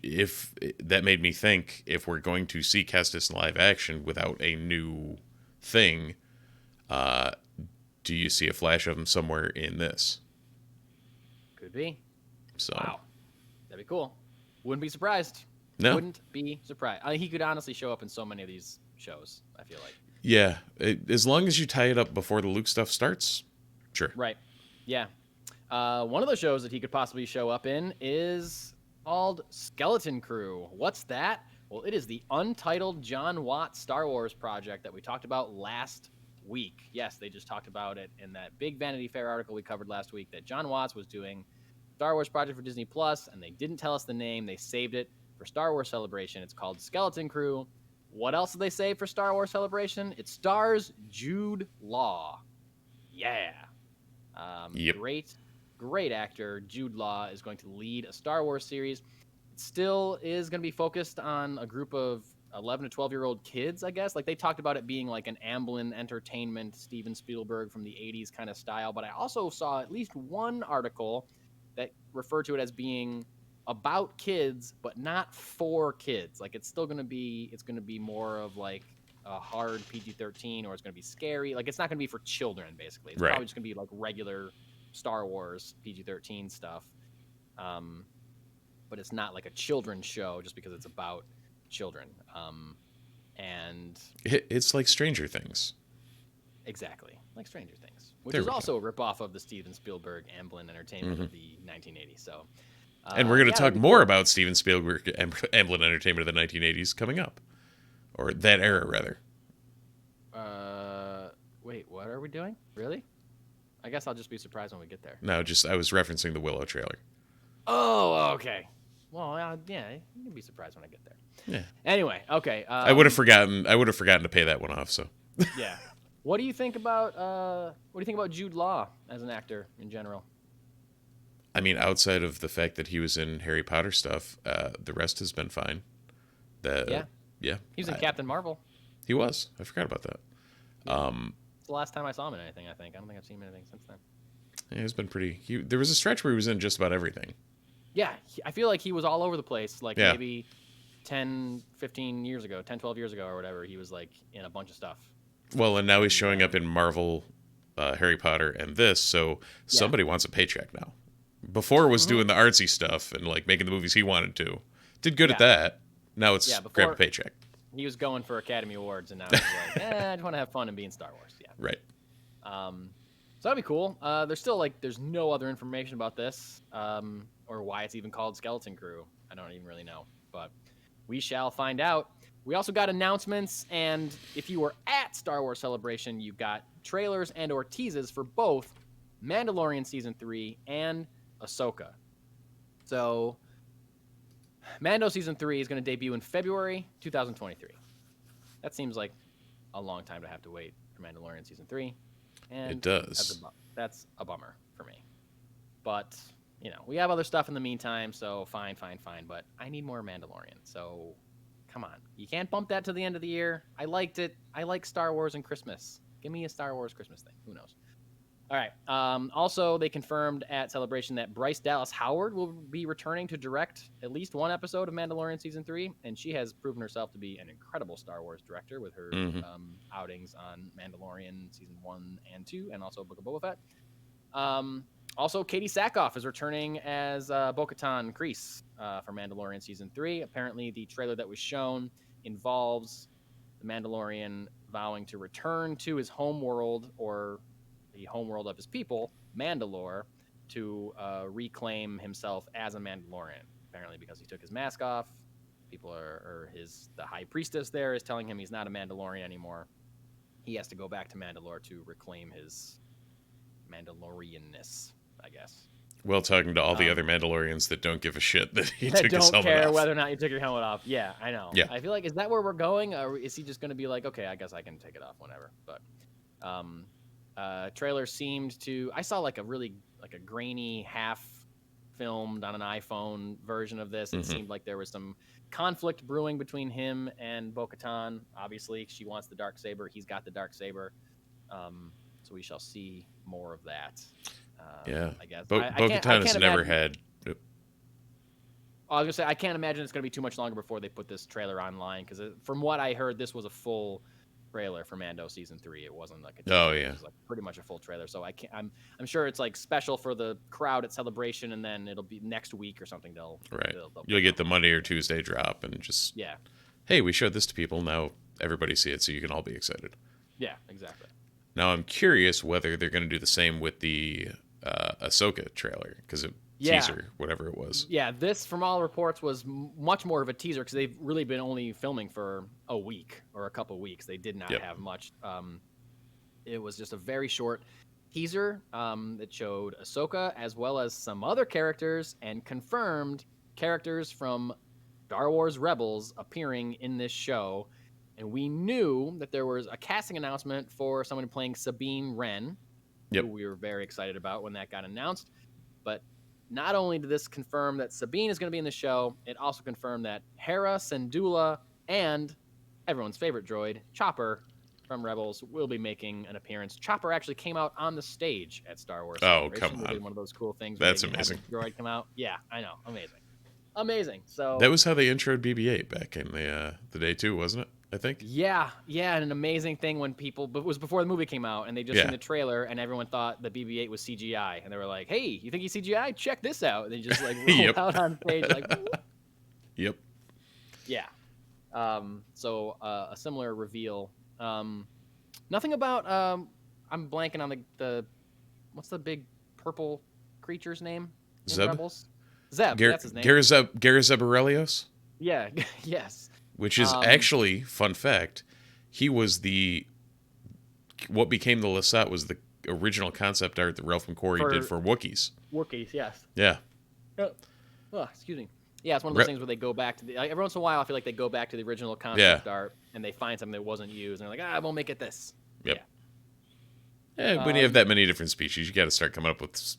if that made me think, if we're going to see Kestis in live action without a new thing, do you see a flash of him somewhere in this? Could be. So, wow, that'd be cool. Wouldn't be surprised. No. Wouldn't be surprised. He could honestly show up in so many of these shows, I feel like. Yeah, as long as you tie it up before the Luke stuff starts, sure. Right. Yeah. One of the shows that he could possibly show up in is called Skeleton Crew. What's that? Well, it is the Untitled John Watts Star Wars project that we talked about last week. Yes, they just talked about it in that big Vanity Fair article we covered last week, that John Watts was doing Star Wars project for Disney Plus, and they didn't tell us the name. They saved it for Star Wars Celebration. It's called Skeleton Crew. What else did they save for Star Wars Celebration? It stars Jude Law. Yeah. Yep. Great actor. Jude Law is going to lead a Star Wars series. It still is going to be focused on a group of 11 to 12-year-old kids, I guess. Like, they talked about it being like an Amblin Entertainment, Steven Spielberg from the 80s kind of style. But I also saw at least one article that referred to it as being about kids, but not for kids. Like, it's going to be more of like a hard PG-13, or it's going to be scary. Like, it's not going to be for children, basically. It's probably just going to be like regular Star Wars PG-13 stuff. But it's not like a children's show just because it's about children. And it's like Stranger Things. Exactly. Like Stranger Things, which is also a ripoff of the Steven Spielberg Amblin Entertainment of the 1980s. So, and we're going to talk more about Steven Spielberg Amblin Entertainment of the 1980s coming up, or that era rather. Wait, what are we doing? Really? I guess I'll just be surprised when we get there. No, I was referencing the Willow trailer. Oh, okay. Well, yeah, you can be surprised when I get there. Yeah. Anyway, okay. I would have forgotten to pay that one off. So. Yeah. What do you think about Jude Law as an actor in general? I mean, outside of the fact that he was in Harry Potter stuff, the rest has been fine. Yeah. He was in Captain Marvel. He was. I forgot about that. Yeah. It's the last time I saw him in anything, I think. I don't think I've seen him in anything since then. He's been pretty. There was a stretch where he was in just about everything. Yeah, I feel like he was all over the place. Like Yeah. maybe 10, 15 years ago, 10, 12 years ago or whatever, he was like in a bunch of stuff. Well, and now he's showing up in Marvel, Harry Potter, and this, so somebody Yeah. wants a paycheck now. Before was doing the artsy stuff and like making the movies he wanted to. Did good at that. Now it's grab a paycheck. He was going for Academy Awards, and now he's like, I just want to have fun and be in Star Wars. Yeah. Right. So that'd be cool. There's still there's no other information about this, or why it's even called Skeleton Crew. I don't even really know, but we shall find out. We also got announcements, and if you were at Star Wars Celebration, you got trailers and/or teases for both Mandalorian Season 3 and Ahsoka. So, Mando Season 3 is going to debut in February 2023. That seems like a long time to have to wait for Mandalorian Season 3. And It does. That's a bummer for me. But, we have other stuff in the meantime, so fine. But I need more Mandalorian, so come on. You can't bump that to the end of the year. I liked it. I like Star Wars and Christmas. Give me a Star Wars Christmas thing. Who knows? All right. Also, they confirmed at Celebration that Bryce Dallas Howard will be returning to direct at least one episode of Mandalorian Season 3, and she has proven herself to be an incredible Star Wars director with her outings on Mandalorian Season 1 and 2, and also Book of Boba Fett. Also, Katie Sackhoff is returning as Bo-Katan Kryze for Mandalorian Season 3. Apparently, the trailer that was shown involves the Mandalorian vowing to return to his home world, or the homeworld of his people, Mandalore, to reclaim himself as a Mandalorian. Apparently, because he took his mask off, people the high priestess there is telling him he's not a Mandalorian anymore. He has to go back to Mandalore to reclaim his Mandalorianness, I guess. Well, talking to all the other Mandalorians that don't give a shit that he took his helmet off. Don't care whether or not you took your helmet off. Yeah, I know. Yeah. I feel like, is that where we're going? Or is he just going to be like, okay, I guess I can take it off whenever? But trailer seemed to, I saw like a grainy half filmed on an iPhone version of this. It seemed like there was some conflict brewing between him and Bo-Katan. Obviously, she wants the Darksaber. He's got the Darksaber. So we shall see more of that. I guess. Bo-Katan has never had... I was going to say, I can't imagine it's going to be too much longer before they put this trailer online, because from what I heard, this was a full trailer for Mando Season 3. It wasn't like a teaser. It was like pretty much a full trailer. So I'm sure it's like special for the crowd at Celebration, and then it'll be next week or something. They'll You'll get the Monday or Tuesday drop and just hey, we showed this to people, now everybody see it so you can all be excited. Yeah, exactly. Now I'm curious whether they're going to do the same with the Ahsoka trailer, because teaser, whatever it was. Yeah, this, from all reports, was much more of a teaser, because they've really been only filming for a week or a couple weeks. They did not have much. It was just a very short teaser that showed Ahsoka as well as some other characters, and confirmed characters from Star Wars Rebels appearing in this show. And we knew that there was a casting announcement for someone playing Sabine Wren, who we were very excited about when that got announced. But not only did this confirm that Sabine is going to be in the show, it also confirmed that Hera Syndulla and everyone's favorite droid, Chopper, from Rebels, will be making an appearance. Chopper actually came out on the stage at Star Wars Celebration. Come on. One of those cool things. That's amazing. Droid come out. Yeah, I know. Amazing. So that was how they introed BB-8 back in the day too, wasn't it? I think. Yeah, and an amazing thing when people, but it was before the movie came out, and they just seen the trailer, and everyone thought the BB-8 was CGI, and they were like, "Hey, you think he's CGI? Check this out!" And they just like rolled out on stage like, "Yep." Yeah. So a similar reveal. Nothing about. I'm blanking on the what's the big purple creature's name? Zeb. Rebels? Zeb. That's his name. Gareth Eberelios. Yeah. Yes. Which is actually, fun fact, he was what became the Lasat was the original concept art that Ralph McQuarrie did for Wookiees. Wookiees, yes. Yeah. Oh, excuse me. Yeah, it's one of those things where they go back to every once in a while, I feel like they go back to the original concept art, and they find something that wasn't used, and they're like, I won't make it this. Yep. Yeah, when you have that many different species, you got to start coming up with...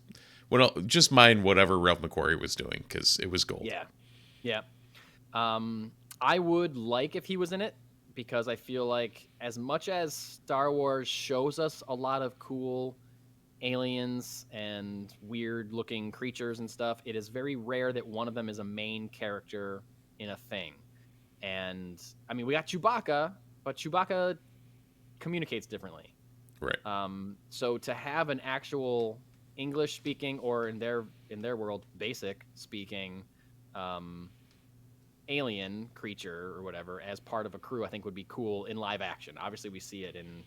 just mind whatever Ralph McQuarrie was doing, because it was gold. Yeah. I would like if he was in it, because I feel like as much as Star Wars shows us a lot of cool aliens and weird-looking creatures and stuff, it is very rare that one of them is a main character in a thing. And, I mean, we got Chewbacca, but Chewbacca communicates differently. Right. So to have an actual English-speaking, or in their world, basic-speaking alien creature or whatever as part of a crew, I think would be cool in live action. Obviously, we see it in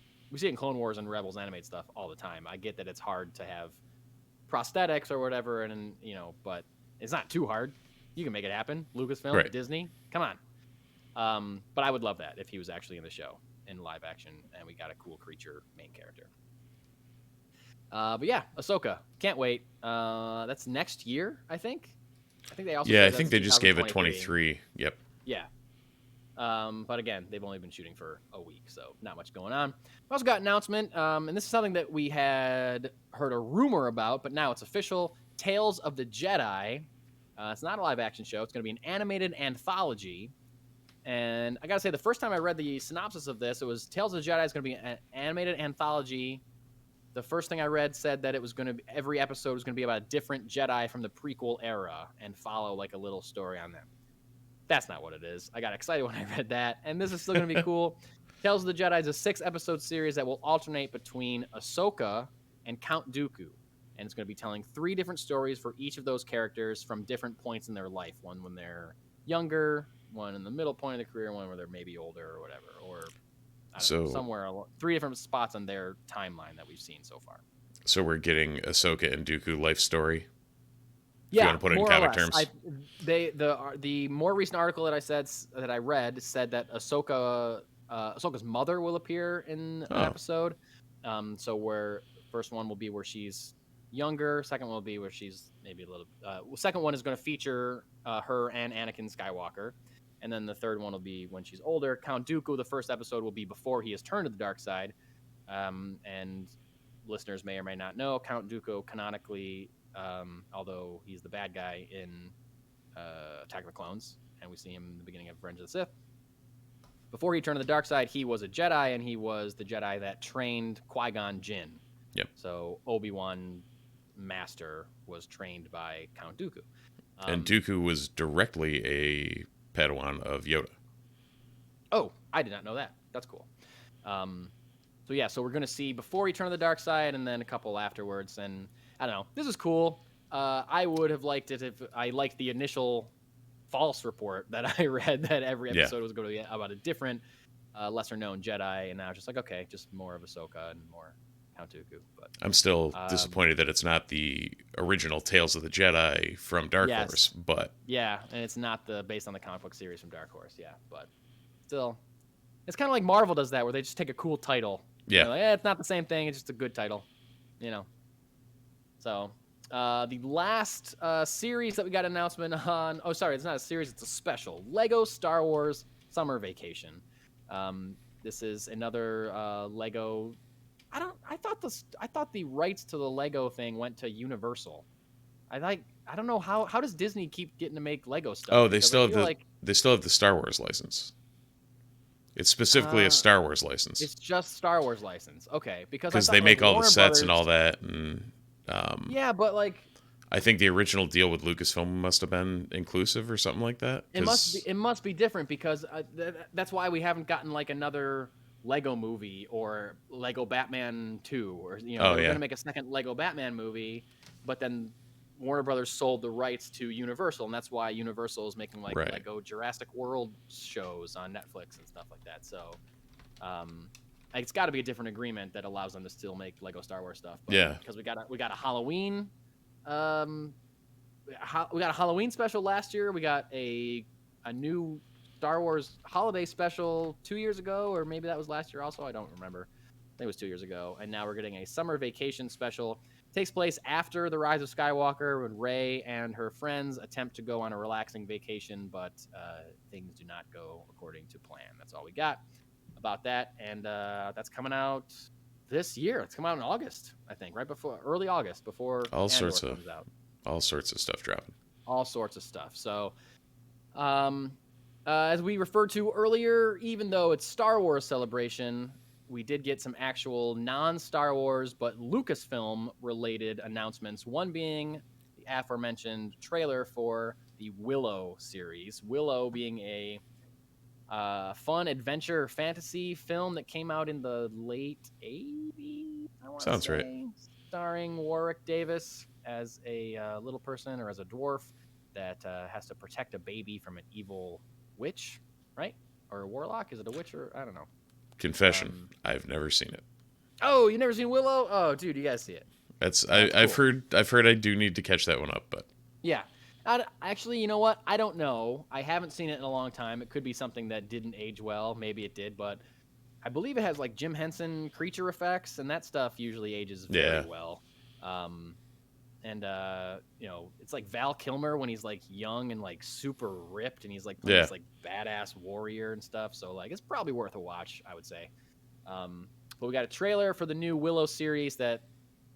Clone Wars and Rebels animated stuff all the time. I get that it's hard to have prosthetics or whatever, and but it's not too hard. You can make it happen. Lucasfilm, Right. Disney, come on. But I would love that if he was actually in the show in live action and we got a cool creature main character. But yeah, Ahsoka, can't wait. That's next year, I think. I think they also Yeah, I said think that's they just gave it 2023. 23. Yep. Yeah. But again, they've only been shooting for a week, so not much going on. We also got an announcement, and this is something that we had heard a rumor about, but now it's official. Tales of the Jedi. It's not a live-action show. It's going to be an animated anthology. And I got to say, the first time I read the synopsis of this, it was Tales of the Jedi is going to be an animated anthology. The first thing I read said that it was going to be, every episode was going to be about a different Jedi from the prequel era and follow like a little story on them. That's not what it is. I got excited when I read that, and this is still going to be cool. Tales of the Jedi is a 6-episode series that will alternate between Ahsoka and Count Dooku, and it's going to be telling 3 different stories for each of those characters from different points in their life. One when they're younger, one in the middle point of the career, one where they're maybe older or whatever, or I don't know, somewhere along 3 different spots on their timeline that we've seen so far. So we're getting Ahsoka and Dooku life story. Yeah, you want to put it in comic terms. The more recent article that I read said that Ahsoka's mother will appear in an episode. So where first one will be where she's younger, second one will be where she's maybe a little. Second one is going to feature her and Anakin Skywalker, and then the third one will be when she's older. Count Dooku, the first episode will be before he has turned to the dark side, and listeners may or may not know Count Dooku canonically. Although he's the bad guy in Attack of the Clones, and we see him in the beginning of Revenge of the Sith. Before he turned to the dark side, he was a Jedi, and he was the Jedi that trained Qui-Gon Jinn. Yep. So Obi-Wan Master was trained by Count Dooku. And Dooku was directly a Padawan of Yoda. Oh, I did not know that. That's cool. So we're going to see before he turned to the dark side, and then a couple afterwards, and I don't know. This is cool. I would have liked it if I liked the initial false report that I read that every episode was going to be about a different, lesser-known Jedi, and now just like, okay, just more of Ahsoka and more Count Dooku. But I'm still disappointed that it's not the original Tales of the Jedi from Dark Horse, but yeah, and it's not based on the comic book series from Dark Horse, but still, it's kind of like Marvel does that, where they just take a cool title. Yeah, like, it's not the same thing; it's just a good title, So, the last series that we got an announcement on... Oh, sorry, it's not a series, it's a special. Lego Star Wars Summer Vacation. This is another Lego... I thought the rights to the Lego thing went to Universal. I don't know how does Disney keep getting to make Lego stuff? Oh, they still have the Star Wars license. It's specifically a Star Wars license. It's just Star Wars license. Okay, because they make all the sets and all that, and yeah, but like I think the original deal with Lucasfilm must have been inclusive or something like that. It must be different because that's why we haven't gotten like another Lego movie or Lego Batman 2 or we're going to make a second Lego Batman movie, but then Warner Brothers sold the rights to Universal, and that's why Universal is making Lego Jurassic World shows on Netflix and stuff like that. So it's got to be a different agreement that allows them to still make Lego Star Wars stuff. But because we got a Halloween we got a Halloween special last year. We got a new Star Wars holiday special 2 years ago, or maybe that was last year also. I don't remember. I think it was 2 years ago. And now we're getting a summer vacation special. It takes place after the Rise of Skywalker, when Rey and her friends attempt to go on a relaxing vacation, but things do not go according to plan. That's all we got about that. And that's coming out this year. It's coming out in August, I think, early August, before all Andor sorts comes out. All sorts of stuff dropping. All sorts of stuff. So, as we referred to earlier, even though it's Star Wars Celebration, we did get some actual non-Star Wars but Lucasfilm related announcements. One being the aforementioned trailer for the Willow series. Willow being a fun adventure fantasy film that came out in the late 80s, I want to Sounds say, right. starring Warwick Davis as a little person or as a dwarf that has to protect a baby from an evil witch, right? Or a warlock? Is it a witch or I don't know. Confession: I've never seen it. Oh, you never seen Willow? Oh, dude, you gotta see it. That's That's I've cool. heard I do need to catch that one up, but Yeah. Actually, you know what? I don't know. I haven't seen it in a long time. It could be something that didn't age well. Maybe it did, but I believe it has like Jim Henson creature effects, and that stuff usually ages very yeah, well. And you know, it's like Val Kilmer when he's like young and like super ripped, and he's like playing yeah. this like badass warrior and stuff. So like, it's probably worth a watch, I would say. But we got a trailer for the new Willow series that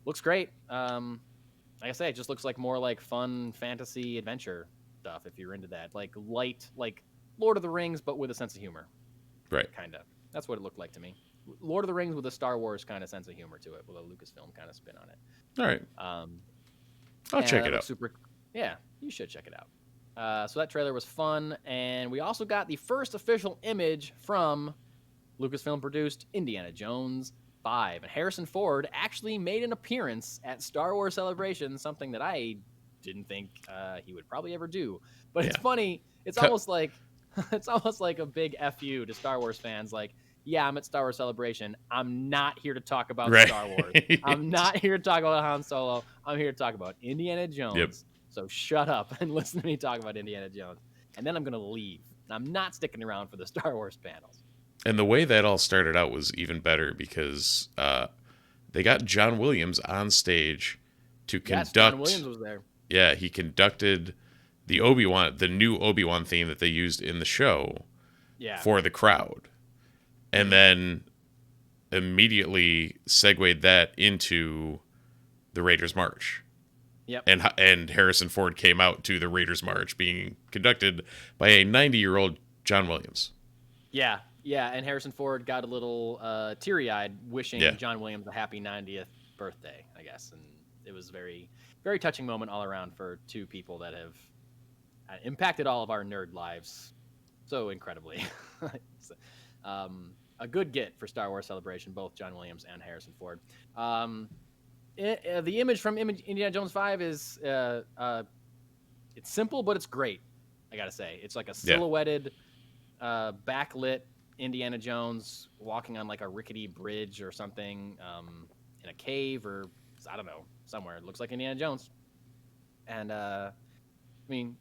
looks great. Like I say, it just looks like more like fun fantasy adventure stuff if you're into that. Like light, like Lord of the Rings, but with a sense of humor. Right. Kind of. That's what it looked like to me. Lord of the Rings with a Star Wars kind of sense of humor to it, with a Lucasfilm kind of spin on it. All right. I'll And check that it looks out. super. Yeah, you should check it out. So that trailer was fun, and we also got the first official image from Lucasfilm produced Indiana Jones 5. And Harrison Ford actually made an appearance at Star Wars Celebration, something that I didn't think he would probably ever do. But it's Yeah. funny. It's almost like a big FU to Star Wars fans. Like, yeah, I'm at Star Wars Celebration. I'm not here to talk about Right. Star Wars. I'm not here to talk about Han Solo. I'm here to talk about Indiana Jones. Yep. So shut up and listen to me talk about Indiana Jones. And then I'm going to leave. And I'm not sticking around for the Star Wars panels. And the way that all started out was even better because they got John Williams on stage to Yes, conduct. John Williams was there. Yeah, he conducted the new Obi-Wan theme that they used in the show Yeah. for the crowd, and then immediately segued that into the Raiders March. Yep. And Harrison Ford came out to the Raiders March being conducted by a 90-year-old John Williams. Yeah. Yeah. And Harrison Ford got a little teary-eyed wishing Yeah. John Williams a happy 90th birthday, I guess. And it was a very, very touching moment all around for two people that have impacted all of our nerd lives so incredibly. So, a good get for Star Wars Celebration, both John Williams and Harrison Ford. The image from Indiana Jones 5 is it's simple, but it's great. I gotta say, it's like a silhouetted, backlit Indiana Jones walking on like a rickety bridge or something in a cave or I don't know, somewhere. It looks like Indiana Jones. And I mean,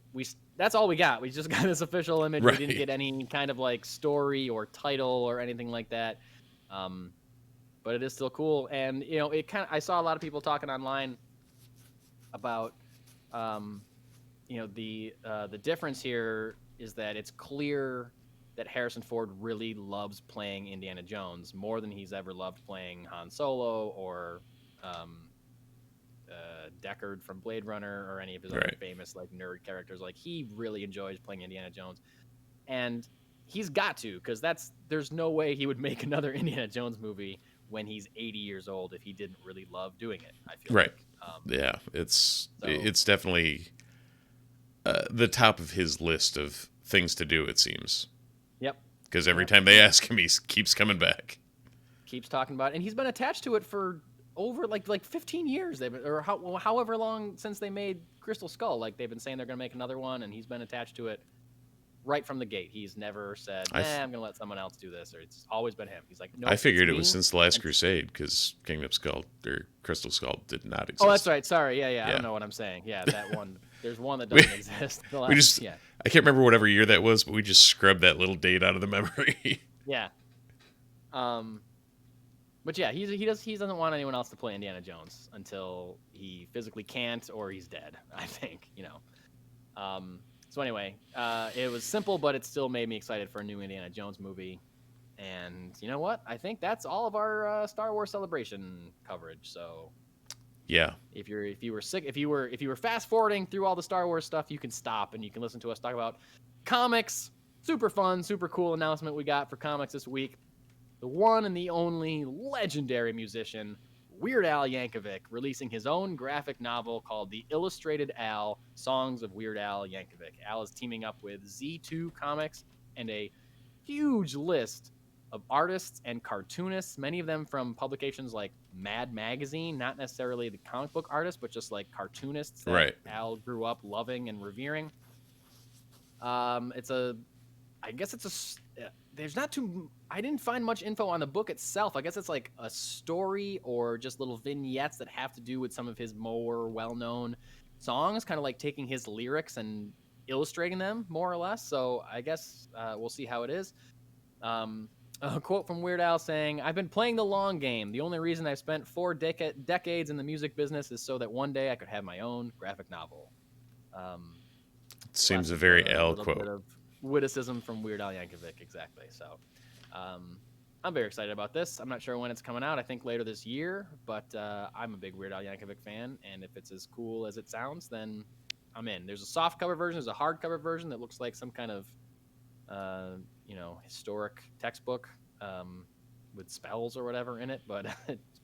that's all we got. We just got this official image. Right. We didn't get any kind of like story or title or anything like that. But it is still cool. And you know, I saw a lot of people talking online about you know, the difference here is that it's clear that Harrison Ford really loves playing Indiana Jones more than he's ever loved playing Han Solo or Deckard from Blade Runner or any of his other famous like nerd characters. Like he really enjoys playing Indiana Jones, and he's got to, because there's no way he would make another Indiana Jones movie when he's 80 years old if he didn't really love doing it. I feel like. Yeah, it's definitely the top of his list of things to do. It seems. Yep. Because every time they ask him, he keeps coming back. Keeps talking about it, and he's been attached to it for over like 15 years. Or however long since they made Crystal Skull. Like they've been saying they're going to make another one, and he's been attached to it right from the gate. He's never said, I'm going to let someone else do this, or it's always been him. He's like, no. I figured it was since the Last Crusade, because Kingdom Skull or Crystal Skull did not exist. Oh, that's right. Sorry. Yeah. I don't know what I'm saying. Yeah, that one. There's one that doesn't exist. I can't remember whatever year that was, but we just scrubbed that little date out of the memory. Yeah. But yeah, he doesn't want anyone else to play Indiana Jones until he physically can't or he's dead, I think, you know. So anyway, it was simple, but it still made me excited for a new Indiana Jones movie. And you know what? I think that's all of our Star Wars Celebration coverage. So yeah, if you were fast forwarding through all the Star Wars stuff, you can stop and you can listen to us talk about comics. Super fun, super cool announcement we got for comics this week. the one and the only legendary musician, Weird Al Yankovic, releasing his own graphic novel called The Illustrated Al, Songs of Weird Al Yankovic. Al is teaming up with Z2 Comics and a huge list of artists and cartoonists, many of them from publications like Mad Magazine, not necessarily the comic book artists, but just like cartoonists that Al grew up loving and revering. There's not too, I didn't find much info on the book itself. I guess it's like a story or just little vignettes that have to do with some of his more well-known songs, kind of like taking his lyrics and illustrating them more or less. So I guess we'll see how it is. A quote from Weird Al saying, "I've been playing the long game. The only reason I've spent 4 decades in the music business is so that one day I could have my own graphic novel." Seems a very Al quote. Bit of witticism from Weird Al Yankovic, exactly. So I'm very excited about this. I'm not sure when it's coming out. I think later this year, but I'm a big Weird Al Yankovic fan, and if it's as cool as it sounds, then I'm in. There's a soft cover version. There's a hardcover version that looks like some kind of historic textbook with spells or whatever in it, but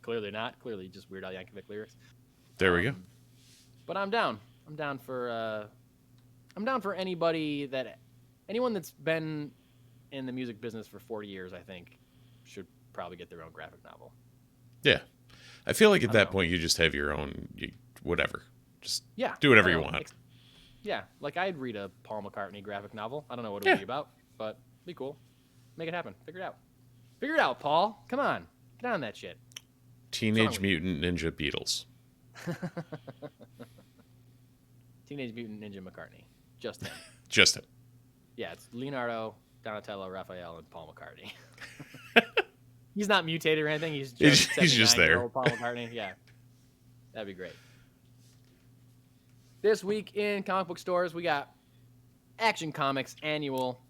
clearly not. Clearly just Weird Al Yankovic lyrics. There we go. But I'm down. I'm down for anyone that's been in the music business for 40 years, I think, should probably get their own graphic novel. Yeah. I feel like at that point you just have your own whatever. Just do whatever you want. Yeah, like I'd read a Paul McCartney graphic novel. I don't know what it would be about, but it'd be cool. Make it happen. Figure it out. Figure it out, Paul. Come on. Get on that shit. Teenage Mutant Ninja Beatles. Teenage Mutant Ninja McCartney. Just him. Just him. Yeah, it's Leonardo, Donatello, Raphael, and Paul McCartney. He's not mutated or anything. He's just there. Paul McCartney. Yeah. That'd be great. This week in comic book stores, we got Action Comics Annual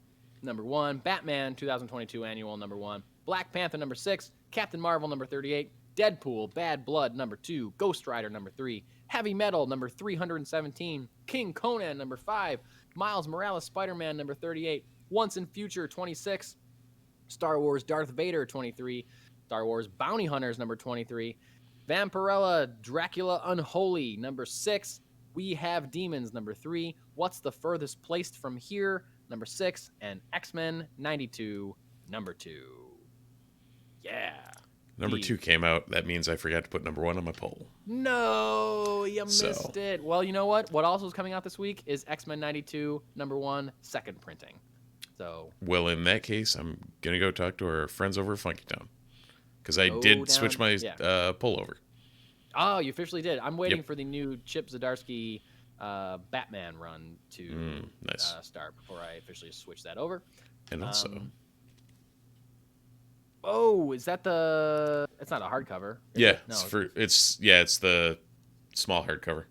#1, Batman 2022 Annual #1, Black Panther #6, Captain Marvel #38, Deadpool Bad Blood #2, Ghost Rider #3, Heavy Metal #317, King Conan #5, Miles Morales Spider-Man #38, Once and Future 26, Star Wars Darth Vader 23, Star Wars Bounty Hunters #23, Vampirella Dracula Unholy #6, We Have Demons #3, What's the Furthest Placed from Here #6, and X-Men 92 #2. Yeah. #2 came out. That means I forgot to put #1 on my poll. No, you missed it. Well, you know what? What also is coming out this week is X-Men 92 #1, second printing. So. Well, in that case, I'm going to go talk to our friends over at Funky Town. Because I did switch my poll over. Oh, you officially did. I'm waiting for the new Chip Zdarsky Batman run to start before I officially switch that over. And also... is that the... It's not a hardcover. It's the small hardcover.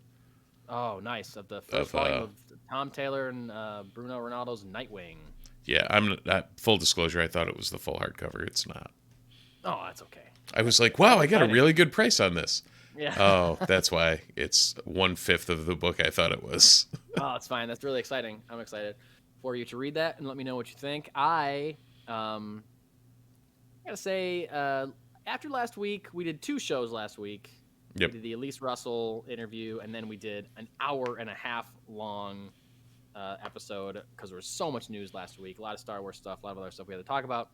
Oh, nice. Of the first volume of Tom Taylor and Bruno Ronaldo's Nightwing. Yeah, I'm not, full disclosure, I thought it was the full hardcover. It's not. Oh, that's okay. I was like, wow, I got a really good price on this. Yeah. Oh, that's why it's 1/5 of the book I thought it was. Oh, it's fine. That's really exciting. I'm excited for you to read that and let me know what you think. I gotta say, after last week, we did 2 shows last week. Yep. We did the Elise Russell interview, and then we did an hour-and-a-half long episode because there was so much news last week. A lot of Star Wars stuff, a lot of other stuff we had to talk about.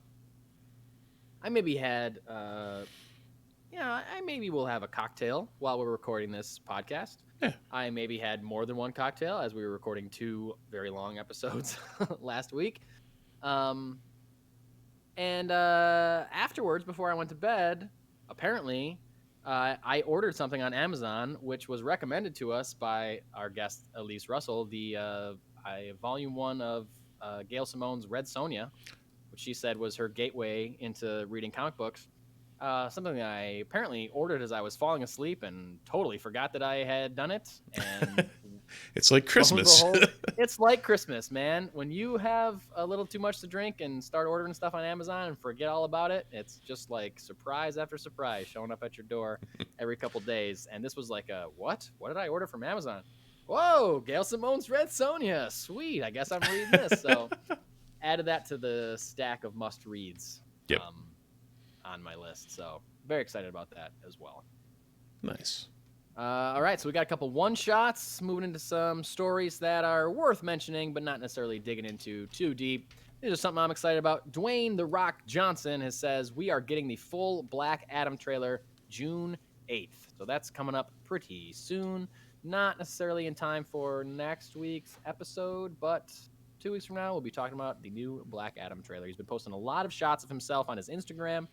I maybe had... I maybe will have a cocktail while we're recording this podcast. Yeah. I maybe had more than one cocktail as we were recording 2 very long episodes last week. And afterwards, before I went to bed, apparently, I ordered something on Amazon, which was recommended to us by our guest, Elise Russell, the Volume 1 of Gail Simone's Red Sonja, which she said was her gateway into reading comic books. Something that I apparently ordered as I was falling asleep and totally forgot that I had done it. And it's like Christmas. It's like Christmas, man. When you have a little too much to drink and start ordering stuff on Amazon and forget all about it, it's just like surprise after surprise showing up at your door every couple days. And this was like what? What did I order from Amazon? Whoa, Gail Simone's Red Sonja. Sweet. I guess I'm reading this. So added that to the stack of must-reads. Yep. on my list. So very excited about that as well. Nice. All right, so we got a couple one-shots, moving into some stories that are worth mentioning, but not necessarily digging into too deep. This is something I'm excited about. Dwayne The Rock Johnson has says we are getting the full Black Adam trailer June 8th. So that's coming up pretty soon. Not necessarily in time for next week's episode, but 2 weeks from now, we'll be talking about the new Black Adam trailer. He's been posting a lot of shots of himself on his Instagram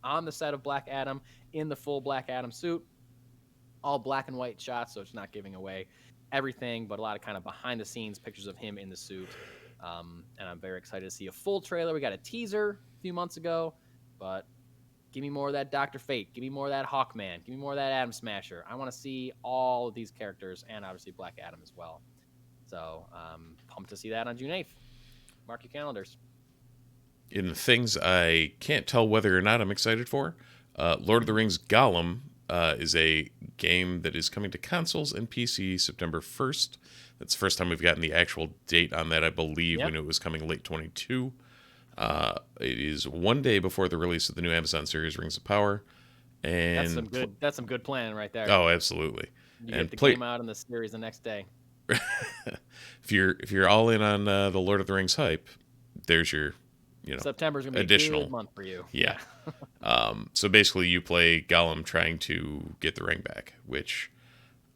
on the set of Black Adam in the full Black Adam suit. All black and white shots, so it's not giving away everything, but a lot of kind of behind the scenes pictures of him in the suit. And I'm very excited to see a full trailer. We got a teaser a few months ago, but give me more of that Dr. Fate. Give me more of that Hawkman. Give me more of that Atom Smasher. I want to see all of these characters and obviously Black Adam as well. So pumped to see that on June 8th. Mark your calendars. In the things I can't tell whether or not I'm excited for, Lord of the Rings Gollum is a game that is coming to consoles and PC September 1st. That's the first time we've gotten the actual date on that, I believe. Yep. We knew it was coming late 22. It is one day before the release of the new Amazon series Rings of Power. And That's some good planning right there. Oh, absolutely. You And get the game out in the series the next day. if you're all in on the Lord of the Rings hype, there's your September's gonna be additional a good month for you. Yeah. So basically, you play Gollum trying to get the ring back, which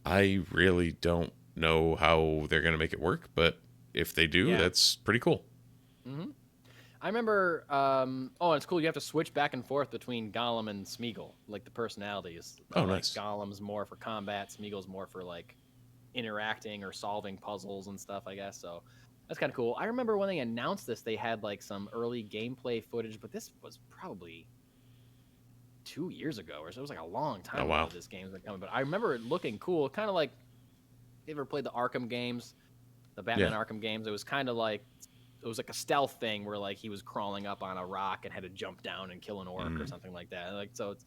I really don't know how they're going to make it work, but if they do, that's pretty cool. Mm-hmm. I remember. It's cool. You have to switch back and forth between Gollum and Smeagol, like the personalities. Nice. Gollum's more for combat. Smeagol's more for like interacting or solving puzzles and stuff, I guess. So that's kind of cool. I remember when they announced this, they had like some early gameplay footage, but this was probably 2 years ago or so. It was like a long time ago this game was coming. But I remember it looking cool, kind of like if you ever played the Arkham games, the Batman Arkham games. It was kind of like it was like a stealth thing where like he was crawling up on a rock and had to jump down and kill an orc or something like that. Like so, it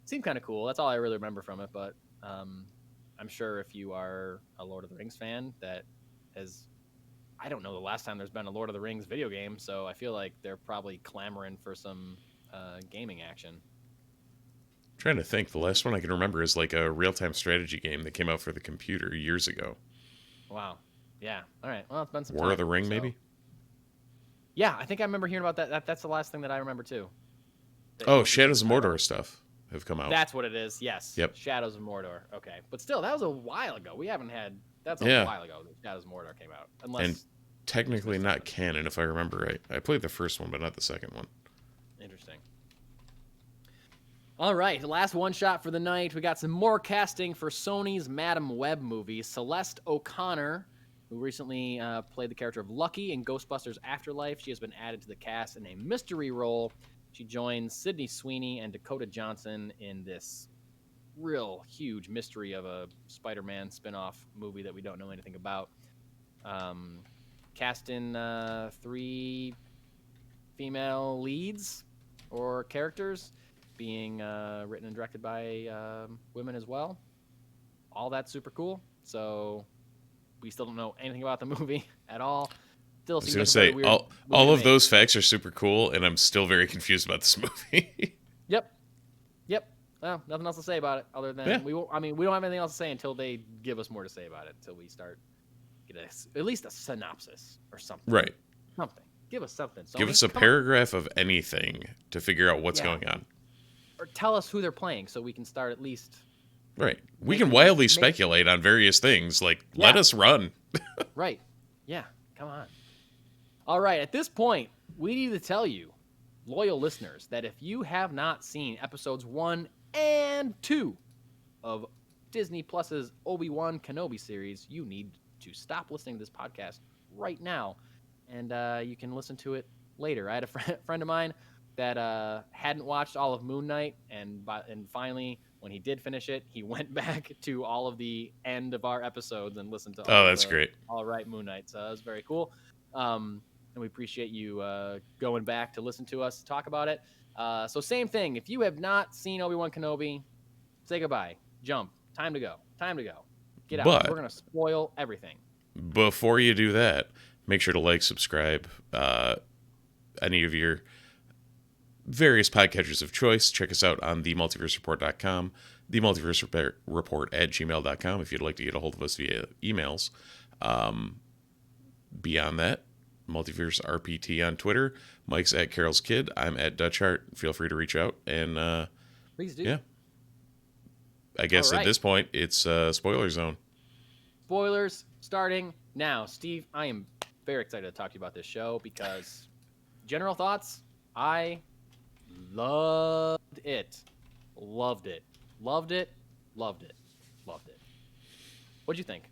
seemed kind of cool. That's all I really remember from it. But I'm sure if you are a Lord of the Rings fan, that has I don't know the last time there's been a Lord of the Rings video game, so I feel like they're probably clamoring for some gaming action. I'm trying to think. The last one I can remember is like a real-time strategy game that came out for the computer years ago. Wow. Yeah. All right. Well, it's been some War time. of the Ring, maybe? Yeah, I think I remember hearing about that. That's the last thing that I remember, too. Shadows of Mordor stuff have come out. That's what it is. Yes. Yep. Shadows of Mordor. Okay. But still, that was a while ago. We haven't had... That's a while ago that Shadows of Mordor came out. And technically not canon, if I remember right. I played the first one, but not the second one. Interesting. All right, last one shot for the night. We got some more casting for Sony's Madam Web movie. Celeste O'Connor, who recently played the character of Lucky in Ghostbusters Afterlife. She has been added to the cast in a mystery role. She joins Sydney Sweeney and Dakota Johnson in this real huge mystery of a Spider-Man spin-off movie that we don't know anything about. Cast in 3 female leads or characters, being written and directed by women as well. All that's super cool. So we still don't know anything about the movie at all. Still I was going to say, all of those facts are super cool, and I'm still very confused about this movie. Yep. Well, nothing else to say about it other than we don't have anything else to say until they give us more to say about it. Until we start get at least a synopsis or something. Right. Something. Give us something. Sony, give us a paragraph of anything to figure out what's going on. Or tell us who they're playing so we can start at least. Right. We can wildly speculate on various things. Like, let us run. Right. Yeah. Come on. All right. At this point, we need to tell you, loyal listeners, that if you have not seen episodes 1 and 2 of Disney Plus's Obi-Wan Kenobi series, you need to stop listening to this podcast right now, and you can listen to it later. I had a friend of mine that hadn't watched all of Moon Knight, and finally, when he did finish it, he went back to all of the end of our episodes and listened to that's great. All right, Moon Knight. So that was very cool. And we appreciate you going back to listen to us talk about it. So same thing. If you have not seen Obi-Wan Kenobi, say goodbye. Jump. Time to go. Get out. But we're going to spoil everything. Before you do that, make sure to like, subscribe, any of your various podcatchers of choice. Check us out on themultiversereport.com, themultiversereport@gmail.com if you'd like to get a hold of us via emails. Beyond that, Multiverse RPT on Twitter. Mike's at Carol's Kid. I'm at Dutchart. Feel free to reach out. And please do. Yeah. I guess at this point, it's spoiler zone. Spoilers starting now. Steve, I am very excited to talk to you about this show because general thoughts, I loved it. Loved it. Loved it. Loved it. Loved it. What'd you think?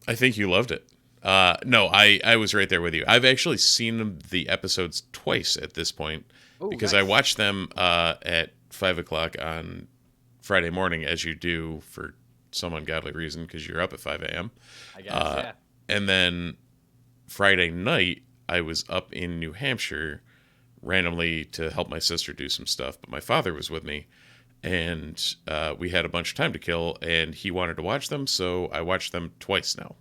I think you loved it. No, I was right there with you. I've actually seen the episodes twice at this point because nice. I watched them at 5 o'clock on Friday morning, as you do for some ungodly reason because you're up at 5 a.m. I guess, yeah. And then Friday night, I was up in New Hampshire randomly to help my sister do some stuff, but my father was with me, and we had a bunch of time to kill, and he wanted to watch them, so I watched them twice now.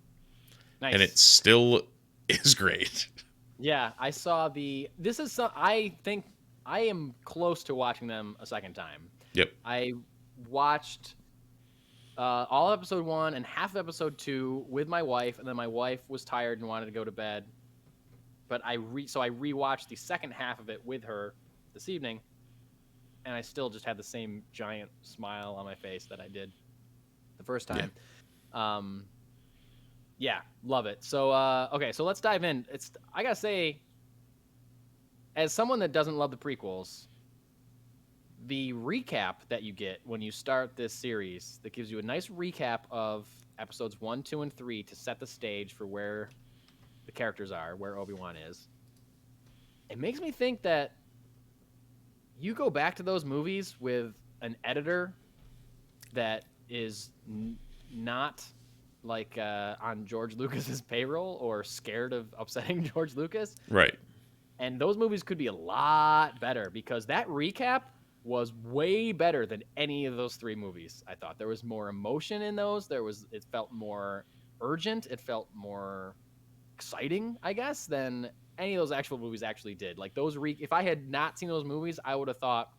Nice. And it still is great. Yeah, I saw I think I am close to watching them a second time. Yep. I watched all episode 1 and half of episode 2 with my wife, and then my wife was tired and wanted to go to bed. But I rewatched the second half of it with her this evening, and I still just had the same giant smile on my face that I did the first time. Yeah, love it. So okay, so let's dive in. I gotta say, as someone that doesn't love the prequels, the recap that you get when you start this series that gives you a nice recap of episodes 1, 2, and 3 to set the stage for where the characters are, where Obi-Wan is. It makes me think that you go back to those movies with an editor that is not like on George Lucas's payroll or scared of upsetting George Lucas. Right. And those movies could be a lot better because that recap was way better than any of those 3 movies. I thought there was more emotion in those. It felt more urgent. It felt more exciting, I guess, than any of those actual movies actually did. Like if I had not seen those movies, I would have thought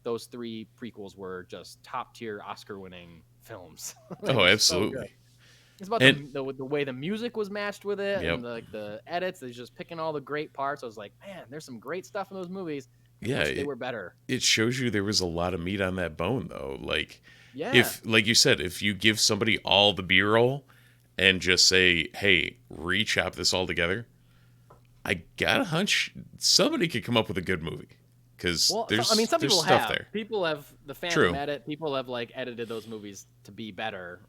those 3 prequels were just top tier Oscar winning films. Oh, absolutely. It's about the way the music was matched with it, and the edits. They're just picking all the great parts. I was like, man, there's some great stuff in those movies. Yeah, they were better. It shows you there was a lot of meat on that bone, though. Like, yeah. if, like you said, if you give somebody all the B-roll and just say, hey, rechop this all together, I got a hunch somebody could come up with a good movie. Because some people stuff have. there. People have, the fans True. have edit. People have like edited those movies to be better.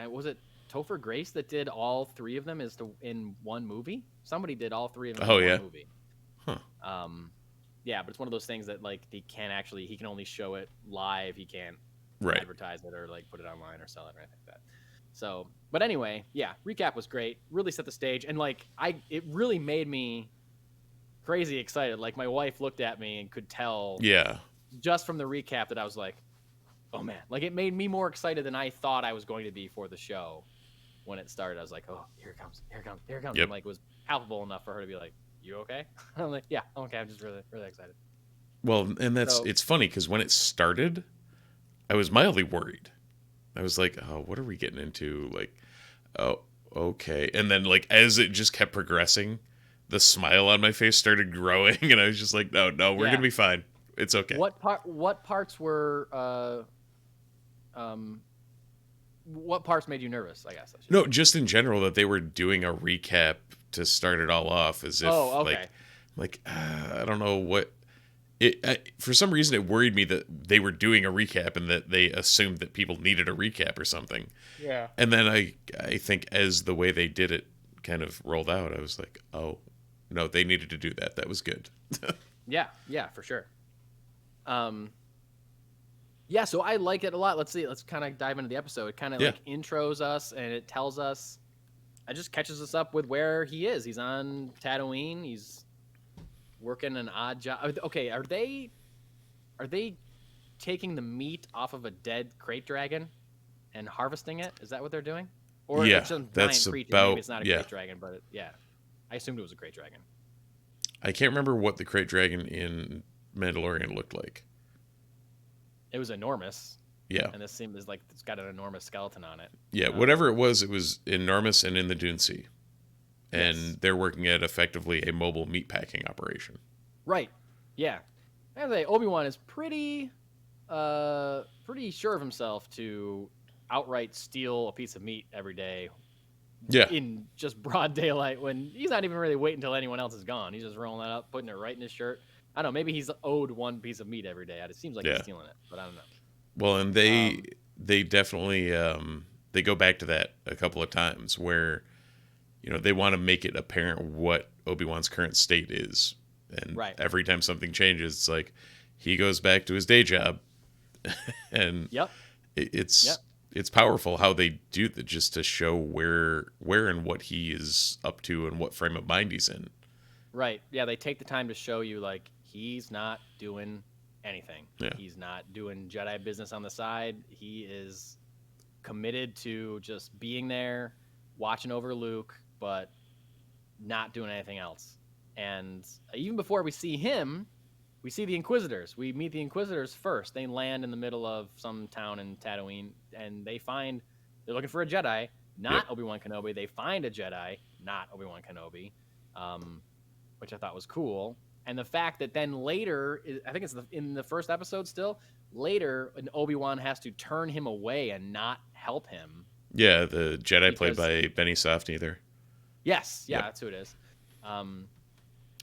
Was it Topher Grace that did all 3 of them in one movie? Somebody did all 3 of them in one movie. Huh. Yeah, but it's one of those things that like he can only show it live. He can't advertise it or like put it online or sell it or anything like that. So, but anyway, yeah, recap was great. Really set the stage, and like it really made me crazy excited. Like my wife looked at me and could tell, just from the recap that I was like, oh man, like it made me more excited than I thought I was going to be for the show when it started. I was like, oh, here it comes. Yep. And like it was palpable enough for her to be like, you okay? I'm like, yeah, I'm okay. I'm just really, really excited. Well, and it's funny because when it started, I was mildly worried. I was like, oh, what are we getting into? Like, oh, okay. And then like as it just kept progressing, the smile on my face started growing, and I was just like, no, we're gonna be fine. It's okay. What parts were what parts made you nervous? I guess. No, just in general that they were doing a recap to start it all off, as if I don't know what it. For some reason, it worried me that they were doing a recap and that they assumed that people needed a recap or something. Yeah. And then I think as the way they did it kind of rolled out, I was like, oh no, they needed to do that. That was good. Yeah, for sure. Yeah, so I like it a lot. Let's kind of dive into the episode. It kind of like intros us, and it tells us, it just catches us up with where he is. He's on Tatooine. He's working an odd job. Okay, are they taking the meat off of a dead crate dragon and harvesting it? Is that what they're doing? Or it's some giant creature? Maybe it's not a crate dragon, but I assumed it was a crate dragon. I can't remember what the Krayt Dragon in Mandalorian looked like. It was enormous. Yeah. And this seems like it's got an enormous skeleton on it. Yeah, whatever it was enormous and in the Dune Sea. And Yes. they're working at effectively a mobile meatpacking operation. Right. Yeah. I say Obi-Wan is pretty sure of himself to outright steal a piece of meat every day. Yeah. In just broad daylight when he's not even really waiting until anyone else is gone. He's just rolling that up, putting it right in his shirt. I don't know. Maybe he's owed one piece of meat every day. It seems like he's stealing it, but I don't know. Well, and they definitely they go back to that a couple of times where, they want to make it apparent what Obi-Wan's current state is. And every time something changes, it's like he goes back to his day job. And it's powerful how they do that just to show where and what he is up to and what frame of mind he's in. Right. Yeah, they take the time to show you, like, he's not doing anything. Yeah. He's not doing Jedi business on the side. He is committed to just being there, watching over Luke, but not doing anything else. And even before we see him, we see the Inquisitors. We meet the Inquisitors first. They land in the middle of some town in Tatooine, and they're looking for a Jedi, not Obi-Wan Kenobi. They find a Jedi, not Obi-Wan Kenobi, which I thought was cool. And the fact that then later, I think it's in the first episode still, later Obi-Wan has to turn him away and not help him. Yeah, the Jedi played by Benny Safdie there. Yes, yeah, that's who it is.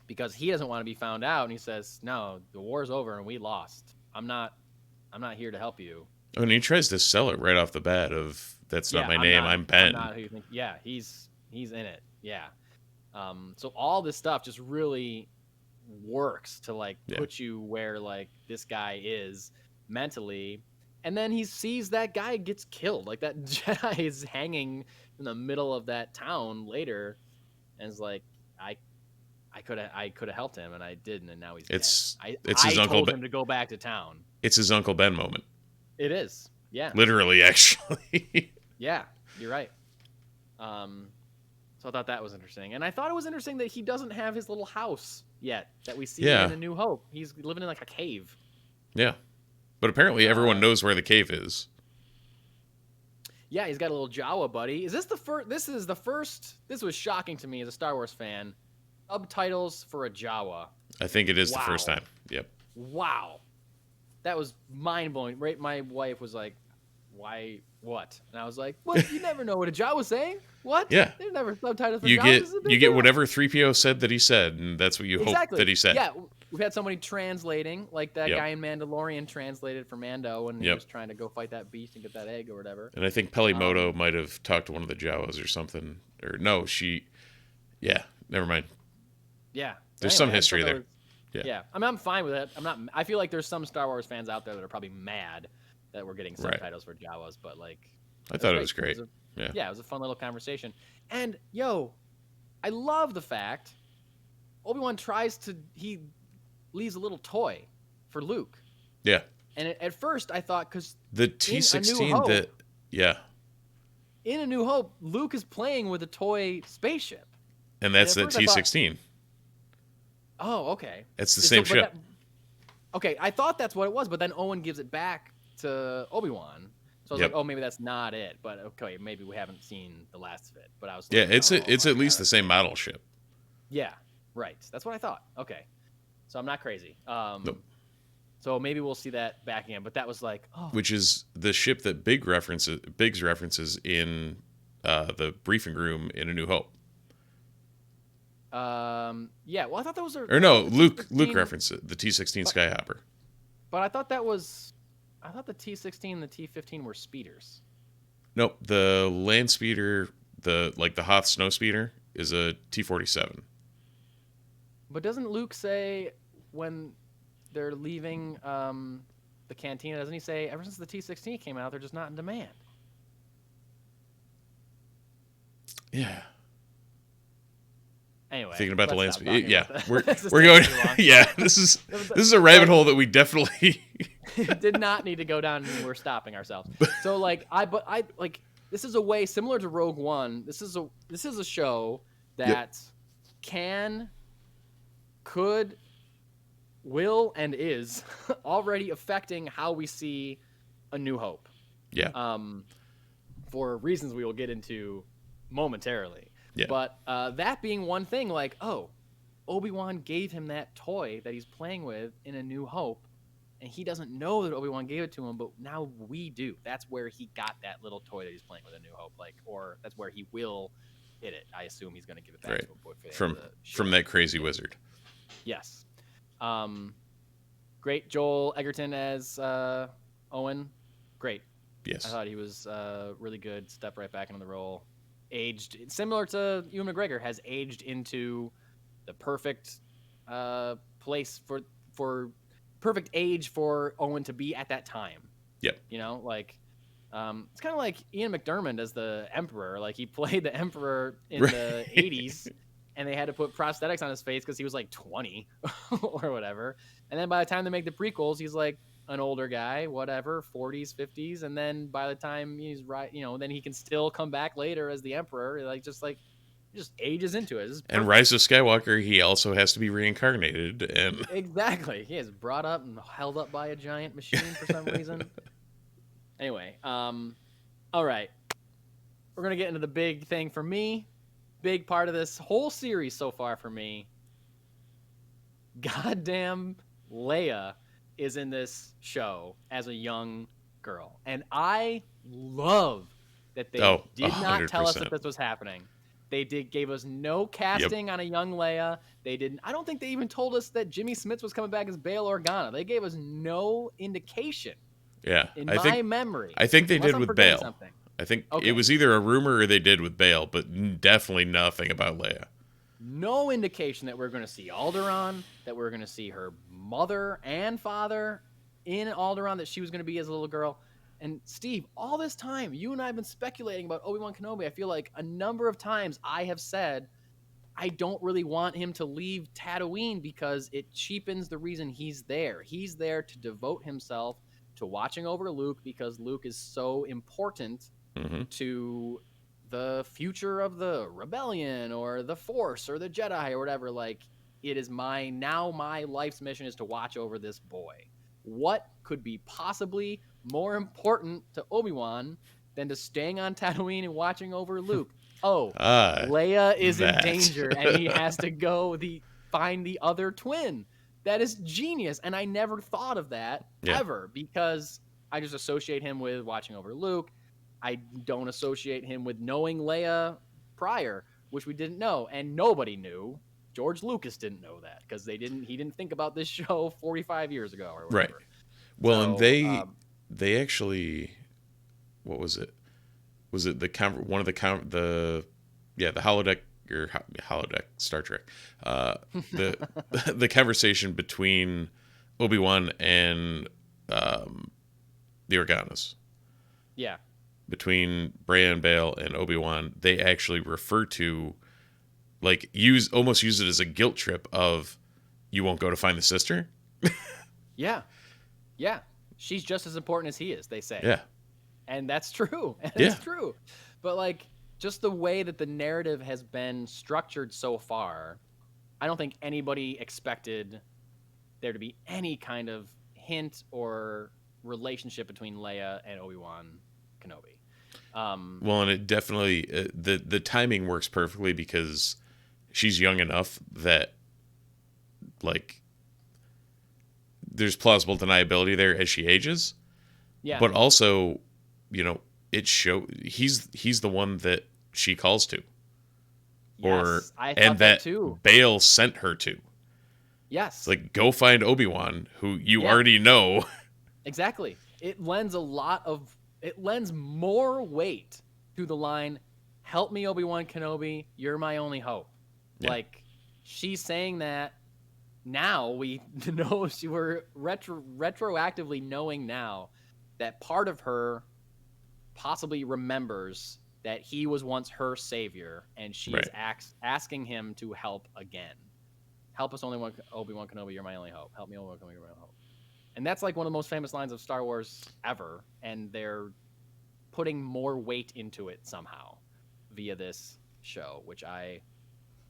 Because he doesn't want to be found out, and he says, "No, the war's over and we lost. I'm not here to help you." Oh, and he tries to sell it right off the bat of that's not my name, I'm Ben. I'm not who you think. Yeah, he's in it. Yeah. So all this stuff just really works to put you where this guy is mentally, and then he sees that guy gets killed. Like that Jedi is hanging in the middle of that town later, and is like, I could have helped him, and I didn't, and now he's dead. It's his uncle told him to go back to town. It's his Uncle Ben moment. It is, yeah. Literally, actually. Yeah, you're right. So I thought that was interesting, and I thought it was interesting that he doesn't have his little house yet that we see in A New Hope. He's living in a cave. Yeah, but apparently everyone knows where the cave is. Yeah, he's got a little Jawa buddy. Is this the first? This is the first. This was shocking to me as a Star Wars fan. Subtitles for a Jawa. I think it is the first time. Yep. Wow. That was mind-blowing. Right? My wife was like, why, what? And I was like, what? You never know what a Jawa's saying? What? Yeah. There's never subtitles for you Jawas. You get whatever 3PO said that he said, and that's what you hope that he said. Yeah, we've had somebody translating, like that guy in Mandalorian translated for Mando when he was trying to go fight that beast and get that egg or whatever. And I think Pelimoto might have talked to one of the Jawas or something. Or no, yeah, never mind. Yeah. There's some history there. Yeah. I mean, I'm fine with it. I feel like there's some Star Wars fans out there that are probably mad that we're getting subtitles for Jawas, but I thought it was great. It was a fun little conversation. And I love the fact Obi-Wan he leaves a little toy for Luke. Yeah. And at first I thought, because the T-16 in A New Hope, Luke is playing with a toy spaceship. And that's the T-16. Oh, okay. It's the same ship. Okay, I thought that's what it was, but then Owen gives it back to Obi-Wan. So I was like, oh, maybe that's not it. But okay, maybe we haven't seen the last of it. But I was like, it's at least the same model ship. Yeah, right. That's what I thought. Okay. So I'm not crazy. Nope. So maybe we'll see that back again. But that was which is the ship that Biggs references in the briefing room in A New Hope. Yeah, well, I thought that was Luke referenced it, the T-16 Skyhopper. But I thought the T-16 and the T-15 were speeders. Nope, the land speeder, the Hoth snow speeder is a T-47. But doesn't Luke say when they're leaving the cantina, doesn't he say ever since the T-16 came out, they're just not in demand? Yeah. Anyway, thinking about the land speed. Yeah, we're going. Yeah, this is a rabbit hole that we definitely did not need to go down, and we're stopping ourselves. So this is a way similar to Rogue One. This is a show that can will and is already affecting how we see A New Hope. Yeah. For reasons we will get into momentarily. Yeah. But that being one thing, like, oh, Obi-Wan gave him that toy that he's playing with in A New Hope, and he doesn't know that Obi-Wan gave it to him, but now we do. That's where he got that little toy that he's playing with A New Hope, like, or that's where he will hit it. I assume he's going to give it back Right. to him before From that crazy wizard. Yes. Great Joel Egerton as Owen. Great. Yes. I thought he was really good. Stepped right back into the role. Aged similar to Ewan McGregor, has aged into the perfect place for perfect age for Owen to be at that time. Yep. You know, like it's kind of like Ian McDiarmid as the Emperor. Like he played the Emperor in the 80s, and they had to put prosthetics on his face because he was like 20 or whatever. And then by the time they make the prequels, he's like an older guy, whatever, 40s, 50s, and then by the time he's right, you know, then he can still come back later as the Emperor, just ages into it. And Rise of Skywalker, he also has to be reincarnated, and exactly, he is brought up and held up by a giant machine for some reason. Anyway, all right, we're gonna get into the big thing for me, big part of this whole series so far for me. Goddamn, Leia is in this show as a young girl, and I love that they did not tell us that this was happening. They gave us no casting on a young Leia. They didn't. I don't think they even told us that Jimmy Smits was coming back as Bail Organa. They gave us no indication. Yeah, in my memory, I think they did with Bail. Something. I think it was either a rumor or they did with Bail, but definitely nothing about Leia. No indication that we're going to see Alderaan, that we're going to see her mother and father in Alderaan, that she was going to be as a little girl. And Steve, all this time, you and I have been speculating about Obi-Wan Kenobi. I feel like a number of times I have said, I don't really want him to leave Tatooine because it cheapens the reason he's there. He's there to devote himself to watching over Luke because Luke is so important to the future of the rebellion or the Force or the Jedi or whatever. Like, it is my life's mission is to watch over this boy. What could be possibly more important to Obi-Wan than to staying on Tatooine and watching over Luke? Leia is in danger and he has to go find the other twin. That is genius. And I never thought of that ever because I just associate him with watching over Luke. I don't associate him with knowing Leia prior, which we didn't know, and nobody knew. George Lucas didn't know that because he didn't think about this show 45 years ago or whatever. Right. Well, so, and they actually, what was it? Was it the holodeck or holodeck Star Trek? The conversation between Obi-Wan and the Organas. Yeah. Between Brea and Bail and Obi-Wan, they actually refer to, like, almost use it as a guilt trip of, you won't go to find the sister? Yeah. She's just as important as he is, they say. Yeah. And that's true. It's true. But, like, just the way that the narrative has been structured so far, I don't think anybody expected there to be any kind of hint or relationship between Leia and Obi-Wan Kenobi. Well, and it definitely the timing works perfectly because she's young enough that, like, there's plausible deniability there as she ages. Yeah. But also, you know, he's the one that she calls to. Yes, I thought that too. Bail sent her to. Yes. It's like, go find Obi-Wan, who you already know. Exactly. It lends more weight to the line, help me, Obi-Wan Kenobi, you're my only hope. Yeah. Like, she's saying that now. We know we're retroactively knowing now that part of her possibly remembers that he was once her savior, and she is asking him to help again. Help us, only one Obi-Wan Kenobi, you're my only hope. Help me, Obi-Wan Kenobi, you're my only hope. And that's like one of the most famous lines of Star Wars ever, and they're putting more weight into it somehow via this show, which I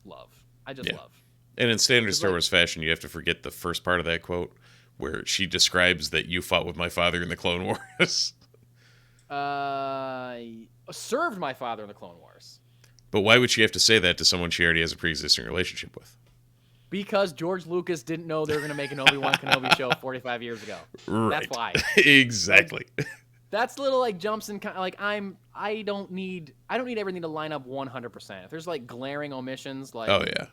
love. I just love. And in standard Star like- Wars fashion, you have to forget the first part of that quote, where she describes that you fought with my father in the Clone Wars. Served my father in the Clone Wars. But why would she have to say that to someone she already has a pre-existing relationship with? Because George Lucas didn't know they were going to make an Obi-Wan Kenobi show 45 years ago. Right. That's why. Exactly. That's little like jumps in like I don't need everything to line up 100%. If there's like glaring omissions, like Oh yeah.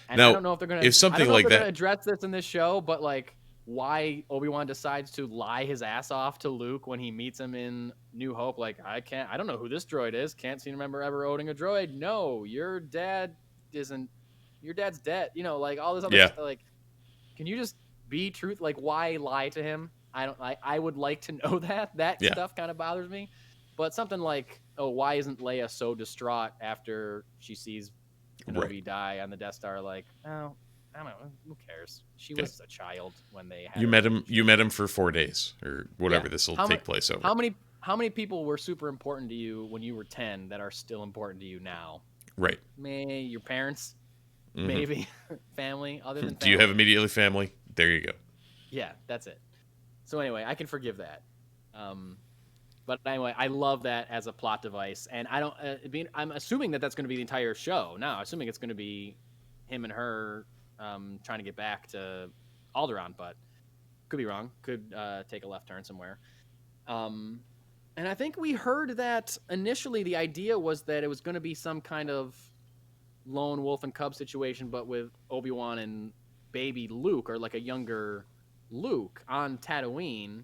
and Now, I don't know if they're gonna if something I don't know like if they're that- gonna address this in this show, but like why Obi-Wan decides to lie his ass off to Luke when he meets him in New Hope, like I don't know who this droid is, can't seem to remember ever owning a droid. No, your dad's dead. You know, like all this other Yeah. stuff, like can you just be truth? Like why lie to him? I would like to know that Yeah. stuff kind of bothers me, but something like, oh, why isn't Leia so distraught after she sees Kenobi die on the Death Star? Like, oh, I don't know, who cares? She was a child when they had You her. met him for 4 days or whatever Yeah. this will How take mu- place over. How many people were super important to you when you were 10 that are still important to you now? Right. Maybe your parents, Mhm. maybe family. Other than Do you family. have immediately family? There you go. Yeah, that's it. So anyway, I can forgive that. But anyway, I love that as a plot device, and I don't. I'm assuming that that's going to be the entire show. Now, assuming it's going to be him and her trying to get back to Alderaan, but could be wrong. Could take a left turn somewhere. And I think we heard that initially the idea was that it was going to be some kind of lone wolf and cub situation, but with Obi-Wan and baby Luke, or like a younger Luke on Tatooine,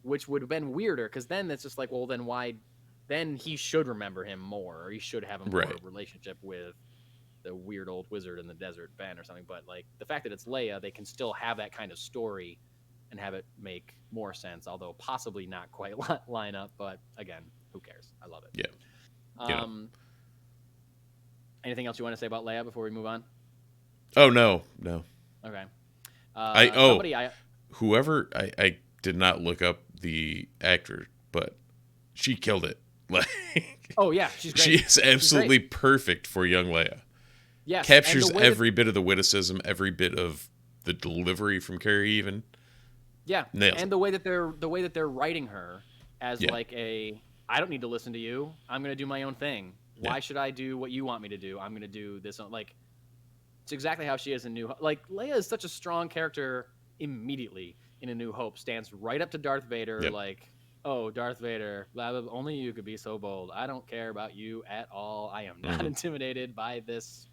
which would have been weirder because then it's just like, well, then why? Then he should remember him more, or he should have a more Right. relationship with the weird old wizard in the desert, Ben, or something. But like the fact that it's Leia, they can still have that kind of story and have it make more sense, although possibly not quite line up. But again, who cares? I love it. Yeah. You know. Anything else you want to say about Leia before we move on? Oh no. Okay. Whoever I did not look up the actor, but she killed it. Like Oh yeah, she's great. she is absolutely great. perfect for young Leia. Yes, Captures and the way every bit of the witticism, every bit of the delivery from Carrie even. Yeah, Nails and it. the way that they're writing her as Yeah. like I don't need to listen to you. I'm gonna do my own thing. Why Yeah. should I do what you want me to do? I'm gonna do this. Like, it's exactly how she is in New Hope. Like Leia is such a strong character immediately in A New Hope. Stands right up to Darth Vader. Yep. Like, oh, Darth Vader, blah, blah, blah, only you could be so bold. I don't care about you at all. I am not Mhm. intimidated by this,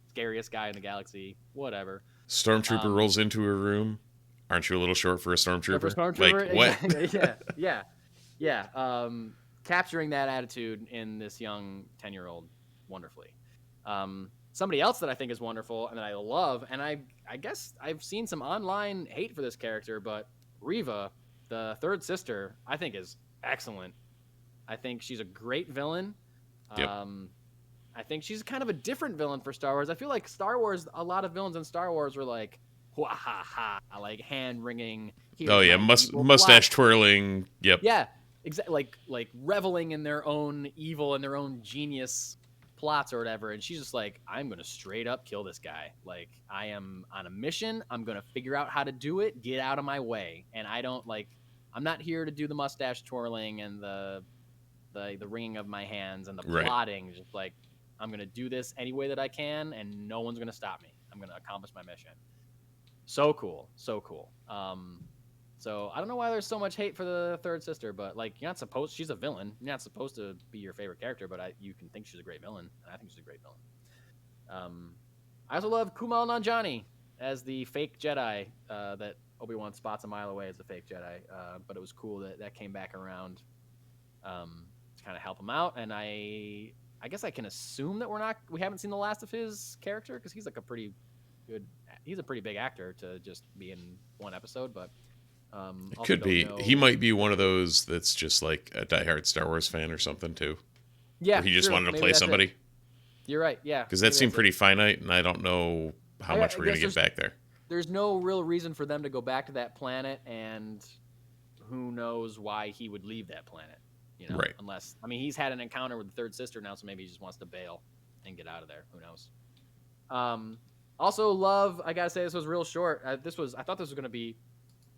scariest guy in the galaxy. Whatever. Stormtrooper rolls into her room. Aren't you a little short for a stormtrooper? For Stormtrooper, Like what? Exactly. Yeah. Capturing that attitude in this young 10-year-old wonderfully. Somebody else that I think is wonderful and that I love, and I guess I've seen some online hate for this character, but Reva, the third sister, I think is excellent. I think she's a great villain. Yep. I think she's kind of a different villain for Star Wars. I feel like Star Wars, a lot of villains in Star Wars were like, wha ha ha, like hand wringing. Oh yeah, mustache twirling. Yep. Yeah, exactly. Like reveling in their own evil and their own genius plots or whatever. And she's just like, I'm gonna straight up kill this guy. Like I am on a mission. I'm gonna figure out how to do it. Get out of my way. And I don't like. I'm not here to do the mustache twirling and the wringing of my hands and the Right. plotting. Just like I'm gonna do this any way that I can, and no one's gonna stop me. I'm gonna accomplish my mission. So cool. So I don't know why there's so much hate for the third sister, but like you're not supposed. She's a villain. You're not supposed to be your favorite character, but you can think she's a great villain, and I think she's a great villain. I also love Kumail Nanjiani as the fake Jedi that Obi-Wan spots a mile away as a fake Jedi. But it was cool that came back around to kind of help him out, and I guess I can assume that we haven't seen the last of his character because he's like he's a pretty big actor to just be in one episode, but It also could don't be. know- He might be one of those that's just like a diehard Star Wars fan or something too. Yeah, Or he just true. wanted to Maybe play that's it. somebody. You're right. Yeah, Because that maybe seemed that's pretty it. finite, and I don't know how much we're going to guess get back there. There's no real reason for them to go back to that planet, and who knows why he would leave that planet? Right. Unless he's had an encounter with the third sister now, so maybe he just wants to bail and get out of there. Who knows? Also, love. I gotta say, this was real short. I thought this was gonna be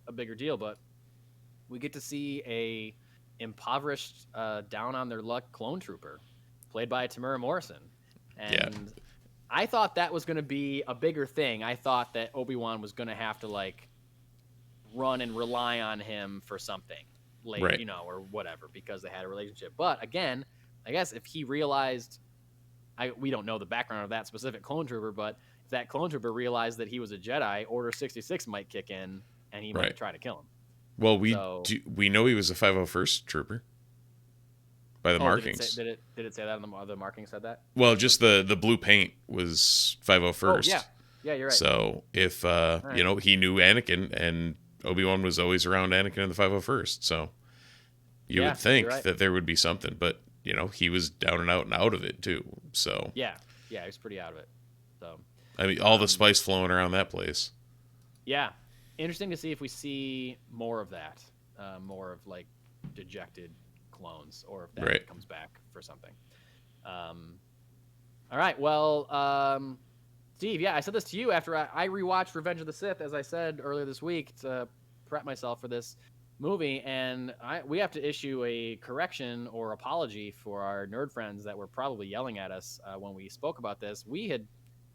a bigger deal, but we get to see a impoverished, down on their luck clone trooper, played by Tamura Morrison, Yeah. and I thought that was gonna be a bigger thing. I thought that Obi-Wan was gonna have to like run and rely on him for something later, Right. or whatever, because they had a relationship. But again, I guess if he realized, we don't know the background of that specific clone trooper, but if that clone trooper realized that he was a Jedi, Order 66 might kick in and he might Right. try to kill him. Well, So, we know he was a 501st trooper by the markings. Did it say that? The markings said that? Well, just the blue paint was 501st. Oh, yeah, you're right. So if right. he knew Anakin, and Obi-Wan was always around Anakin in the 501st, so you would think right. that there would be something, but he was down and out of it too. So yeah, he was pretty out of it. So I mean, all the spice flowing around that place. Yeah, interesting to see if we see more of that, more of like dejected clones, or if that comes back for something. All right, well, Steve, I said this to you after I rewatched Revenge of the Sith, as I said earlier this week, to prep myself for this movie, and we have to issue a correction or apology for our nerd friends that were probably yelling at us when we spoke about this. We had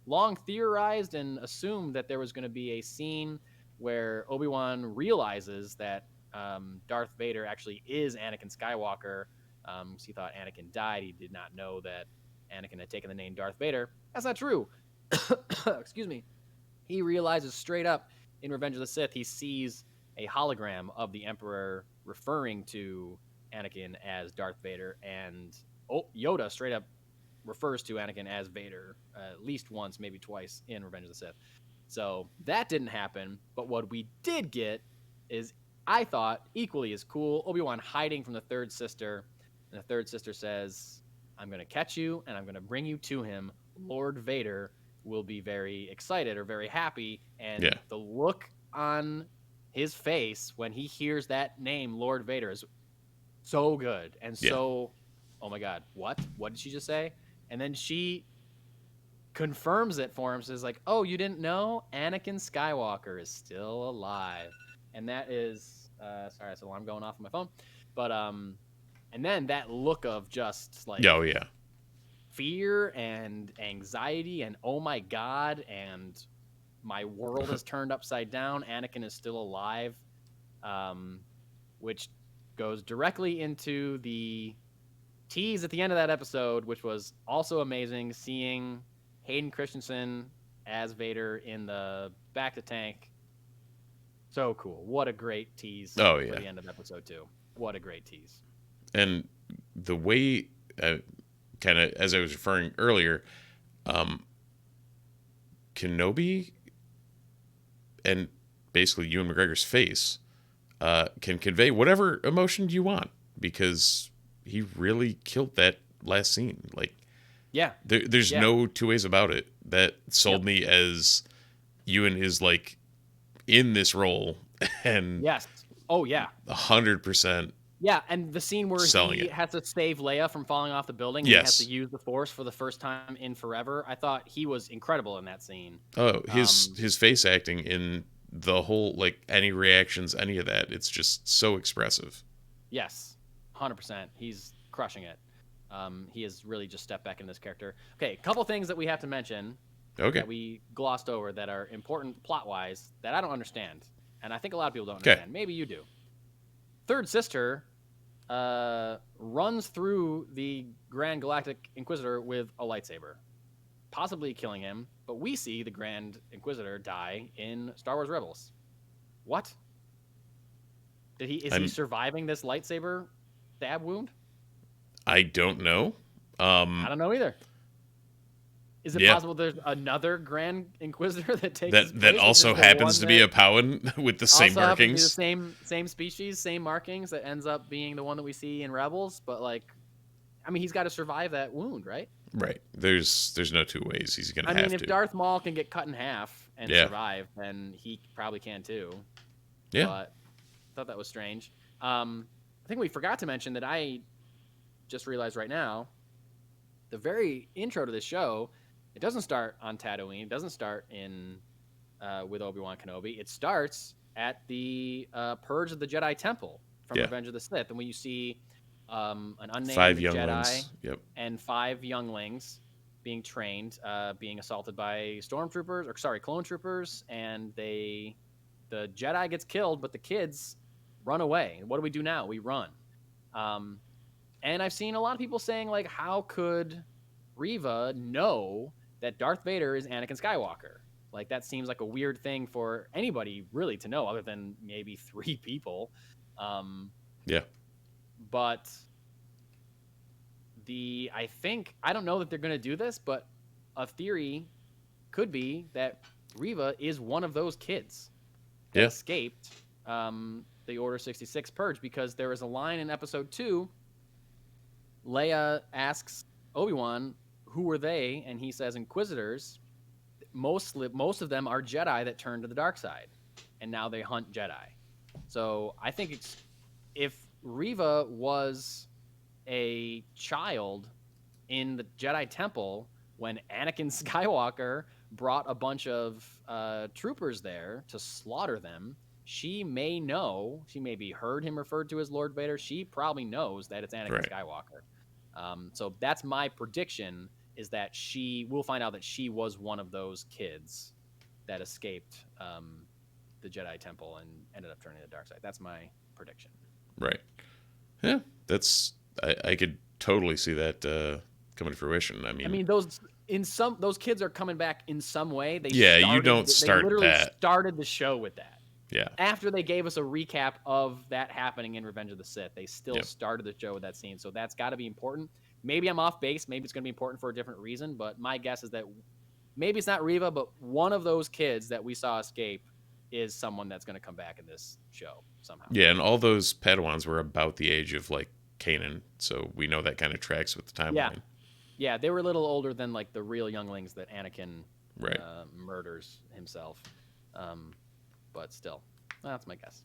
long theorized and assumed that there was going to be a scene where Obi-Wan realizes that Darth Vader actually is Anakin Skywalker. So he thought Anakin died. He did not know that Anakin had taken the name Darth Vader. That's not true. Excuse me. He realizes straight up in Revenge of the Sith, he sees a hologram of the Emperor referring to Anakin as Darth Vader, and Yoda straight up refers to Anakin as Vader at least once, maybe twice in Revenge of the Sith. So that didn't happen, but what we did get is, I thought, equally as cool, Obi-Wan hiding from the third sister, and the third sister says, "I'm going to catch you, and I'm going to bring you to him. Lord Vader will be very excited or very happy," and the look on his face when he hears that name, Lord Vader, is so good, and so, oh my God, what did she just say? And then she confirms it for him, says like, "Oh, you didn't know? Anakin Skywalker is still alive." And that is, sorry, that's an alarm going off on my phone. But, and then that look of just like, fear and anxiety and oh my God, and my world is turned upside down. Anakin is still alive, which goes directly into the tease at the end of that episode, which was also amazing, seeing Hayden Christensen as Vader in the Bacta tank. So cool. What a great tease for the end of episode 2. What a great tease. And the way, kind of as I was referring earlier, Kenobi and basically Ewan McGregor's face can convey whatever emotion you want, because he really killed that last scene. Like, there's no two ways about it. That sold me as Ewan is like in this role, and 100%. Yeah, and the scene where he has to save Leia from falling off the building, and he has to use the Force for the first time in forever. I thought he was incredible in that scene. Oh, his face acting in the whole, like, any reactions, any of that, it's just so expressive. Yes, 100%. He's crushing it. He has really just stepped back in this character. Okay, a couple things that we have to mention that we glossed over that are important plot-wise that I don't understand, and I think a lot of people don't understand. Maybe you do. Third sister runs through the Grand Galactic Inquisitor with a lightsaber, possibly killing him, but we see the Grand Inquisitor die in Star Wars Rebels. What? Is he surviving this lightsaber stab wound? I don't know. I don't know either. Is it possible there's another Grand Inquisitor that takes his place? That also happens to be a Powan with the same markings? The same species, same markings, that ends up being the one that we see in Rebels, but like, I mean, he's got to survive that wound, right? Right. There's no two ways he's going to have to. I mean, if Darth Maul can get cut in half and survive, then he probably can too. Yeah. But I thought that was strange. I think we forgot to mention that I just realized right now, the very intro to this show It doesn't start on Tatooine. It doesn't start in with Obi-Wan Kenobi. It starts at the purge of the Jedi Temple from Yeah. Revenge of the Sith, and when you see an unnamed 5 Jedi younglings. Yep. and 5 younglings being trained, being assaulted by stormtroopers, or sorry, clone troopers, and the Jedi gets killed, but the kids run away. What do we do now? We run. And I've seen a lot of people saying, like, how could Reva know that Darth Vader is Anakin Skywalker? Like, that seems like a weird thing for anybody really to know, other than maybe 3 people. Yeah. But I don't know that they're going to do this, but a theory could be that Reva is one of those kids that escaped the Order 66 purge, because there is a line in episode 2. Leia asks Obi-Wan, who were they? And he says, Inquisitors. Most of them are Jedi that turned to the dark side, and now they hunt Jedi. So I think if Reva was a child in the Jedi Temple when Anakin Skywalker brought a bunch of troopers there to slaughter them, she may know. She maybe heard him referred to as Lord Vader. She probably knows that it's Anakin Skywalker. So that's my prediction, is that we'll find out that she was one of those kids that escaped the Jedi Temple and ended up turning to the dark side. That's my prediction. Right. Yeah, I could totally see that coming to fruition. I mean, those kids are coming back in some way. You don't start they literally that. started the show with that. Yeah. After they gave us a recap of that happening in Revenge of the Sith, they still started the show with that scene. So that's got to be important. Maybe I'm off base. Maybe it's going to be important for a different reason. But my guess is that maybe it's not Reva, but one of those kids that we saw escape is someone that's going to come back in this show somehow. Yeah, and all those Padawans were about the age of, like, Kanan. So we know that kind of tracks with the timeline. Yeah, they were a little older than, like, the real younglings that Anakin murders himself. But still, that's my guess.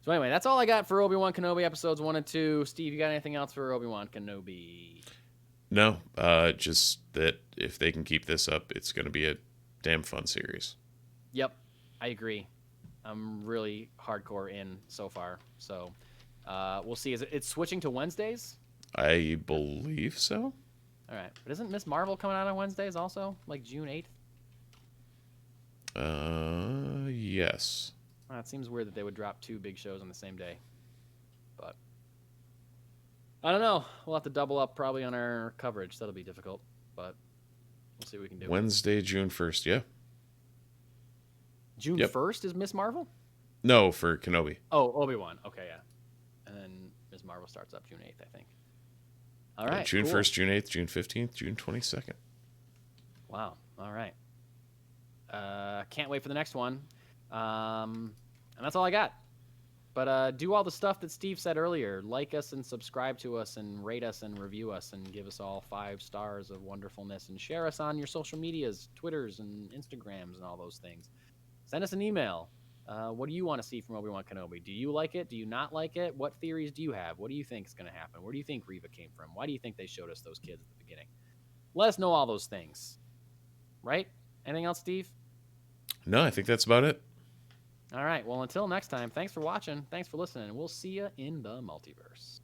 So anyway, that's all I got for Obi-Wan Kenobi episodes 1 and 2. Steve, you got anything else for Obi-Wan Kenobi? No, just that if they can keep this up, it's going to be a damn fun series. Yep, I agree. I'm really hardcore in so far. So we'll see. It's switching to Wednesdays? I believe so. All right. But isn't Miss Marvel coming out on Wednesdays also? Like June 8th? Yes. It seems weird that they would drop 2 big shows on the same day. But I don't know. We'll have to double up probably on our coverage. That'll be difficult. But we'll see what we can do. Wednesday, June 1st, yeah. June 1st is Miss Marvel? No, for Kenobi. Oh, Obi-Wan. Okay, yeah. And then Miss Marvel starts up June 8th, I think. All right. June 1st, June 8th, June 15th, June 22nd. Wow. All right. Can't wait for the next one. And that's all I got. But do all the stuff that Steve said earlier. Like us and subscribe to us and rate us and review us and give us all 5 stars of wonderfulness and share us on your social medias, Twitters and Instagrams and all those things. Send us an email. What do you want to see from Obi-Wan Kenobi? Do you like it? Do you not like it? What theories do you have? What do you think is going to happen? Where do you think Reva came from? Why do you think they showed us those kids at the beginning? Let us know all those things. Right? Anything else, Steve? No, I think that's about it. All right. Well, until next time, thanks for watching. Thanks for listening. We'll see you in the multiverse.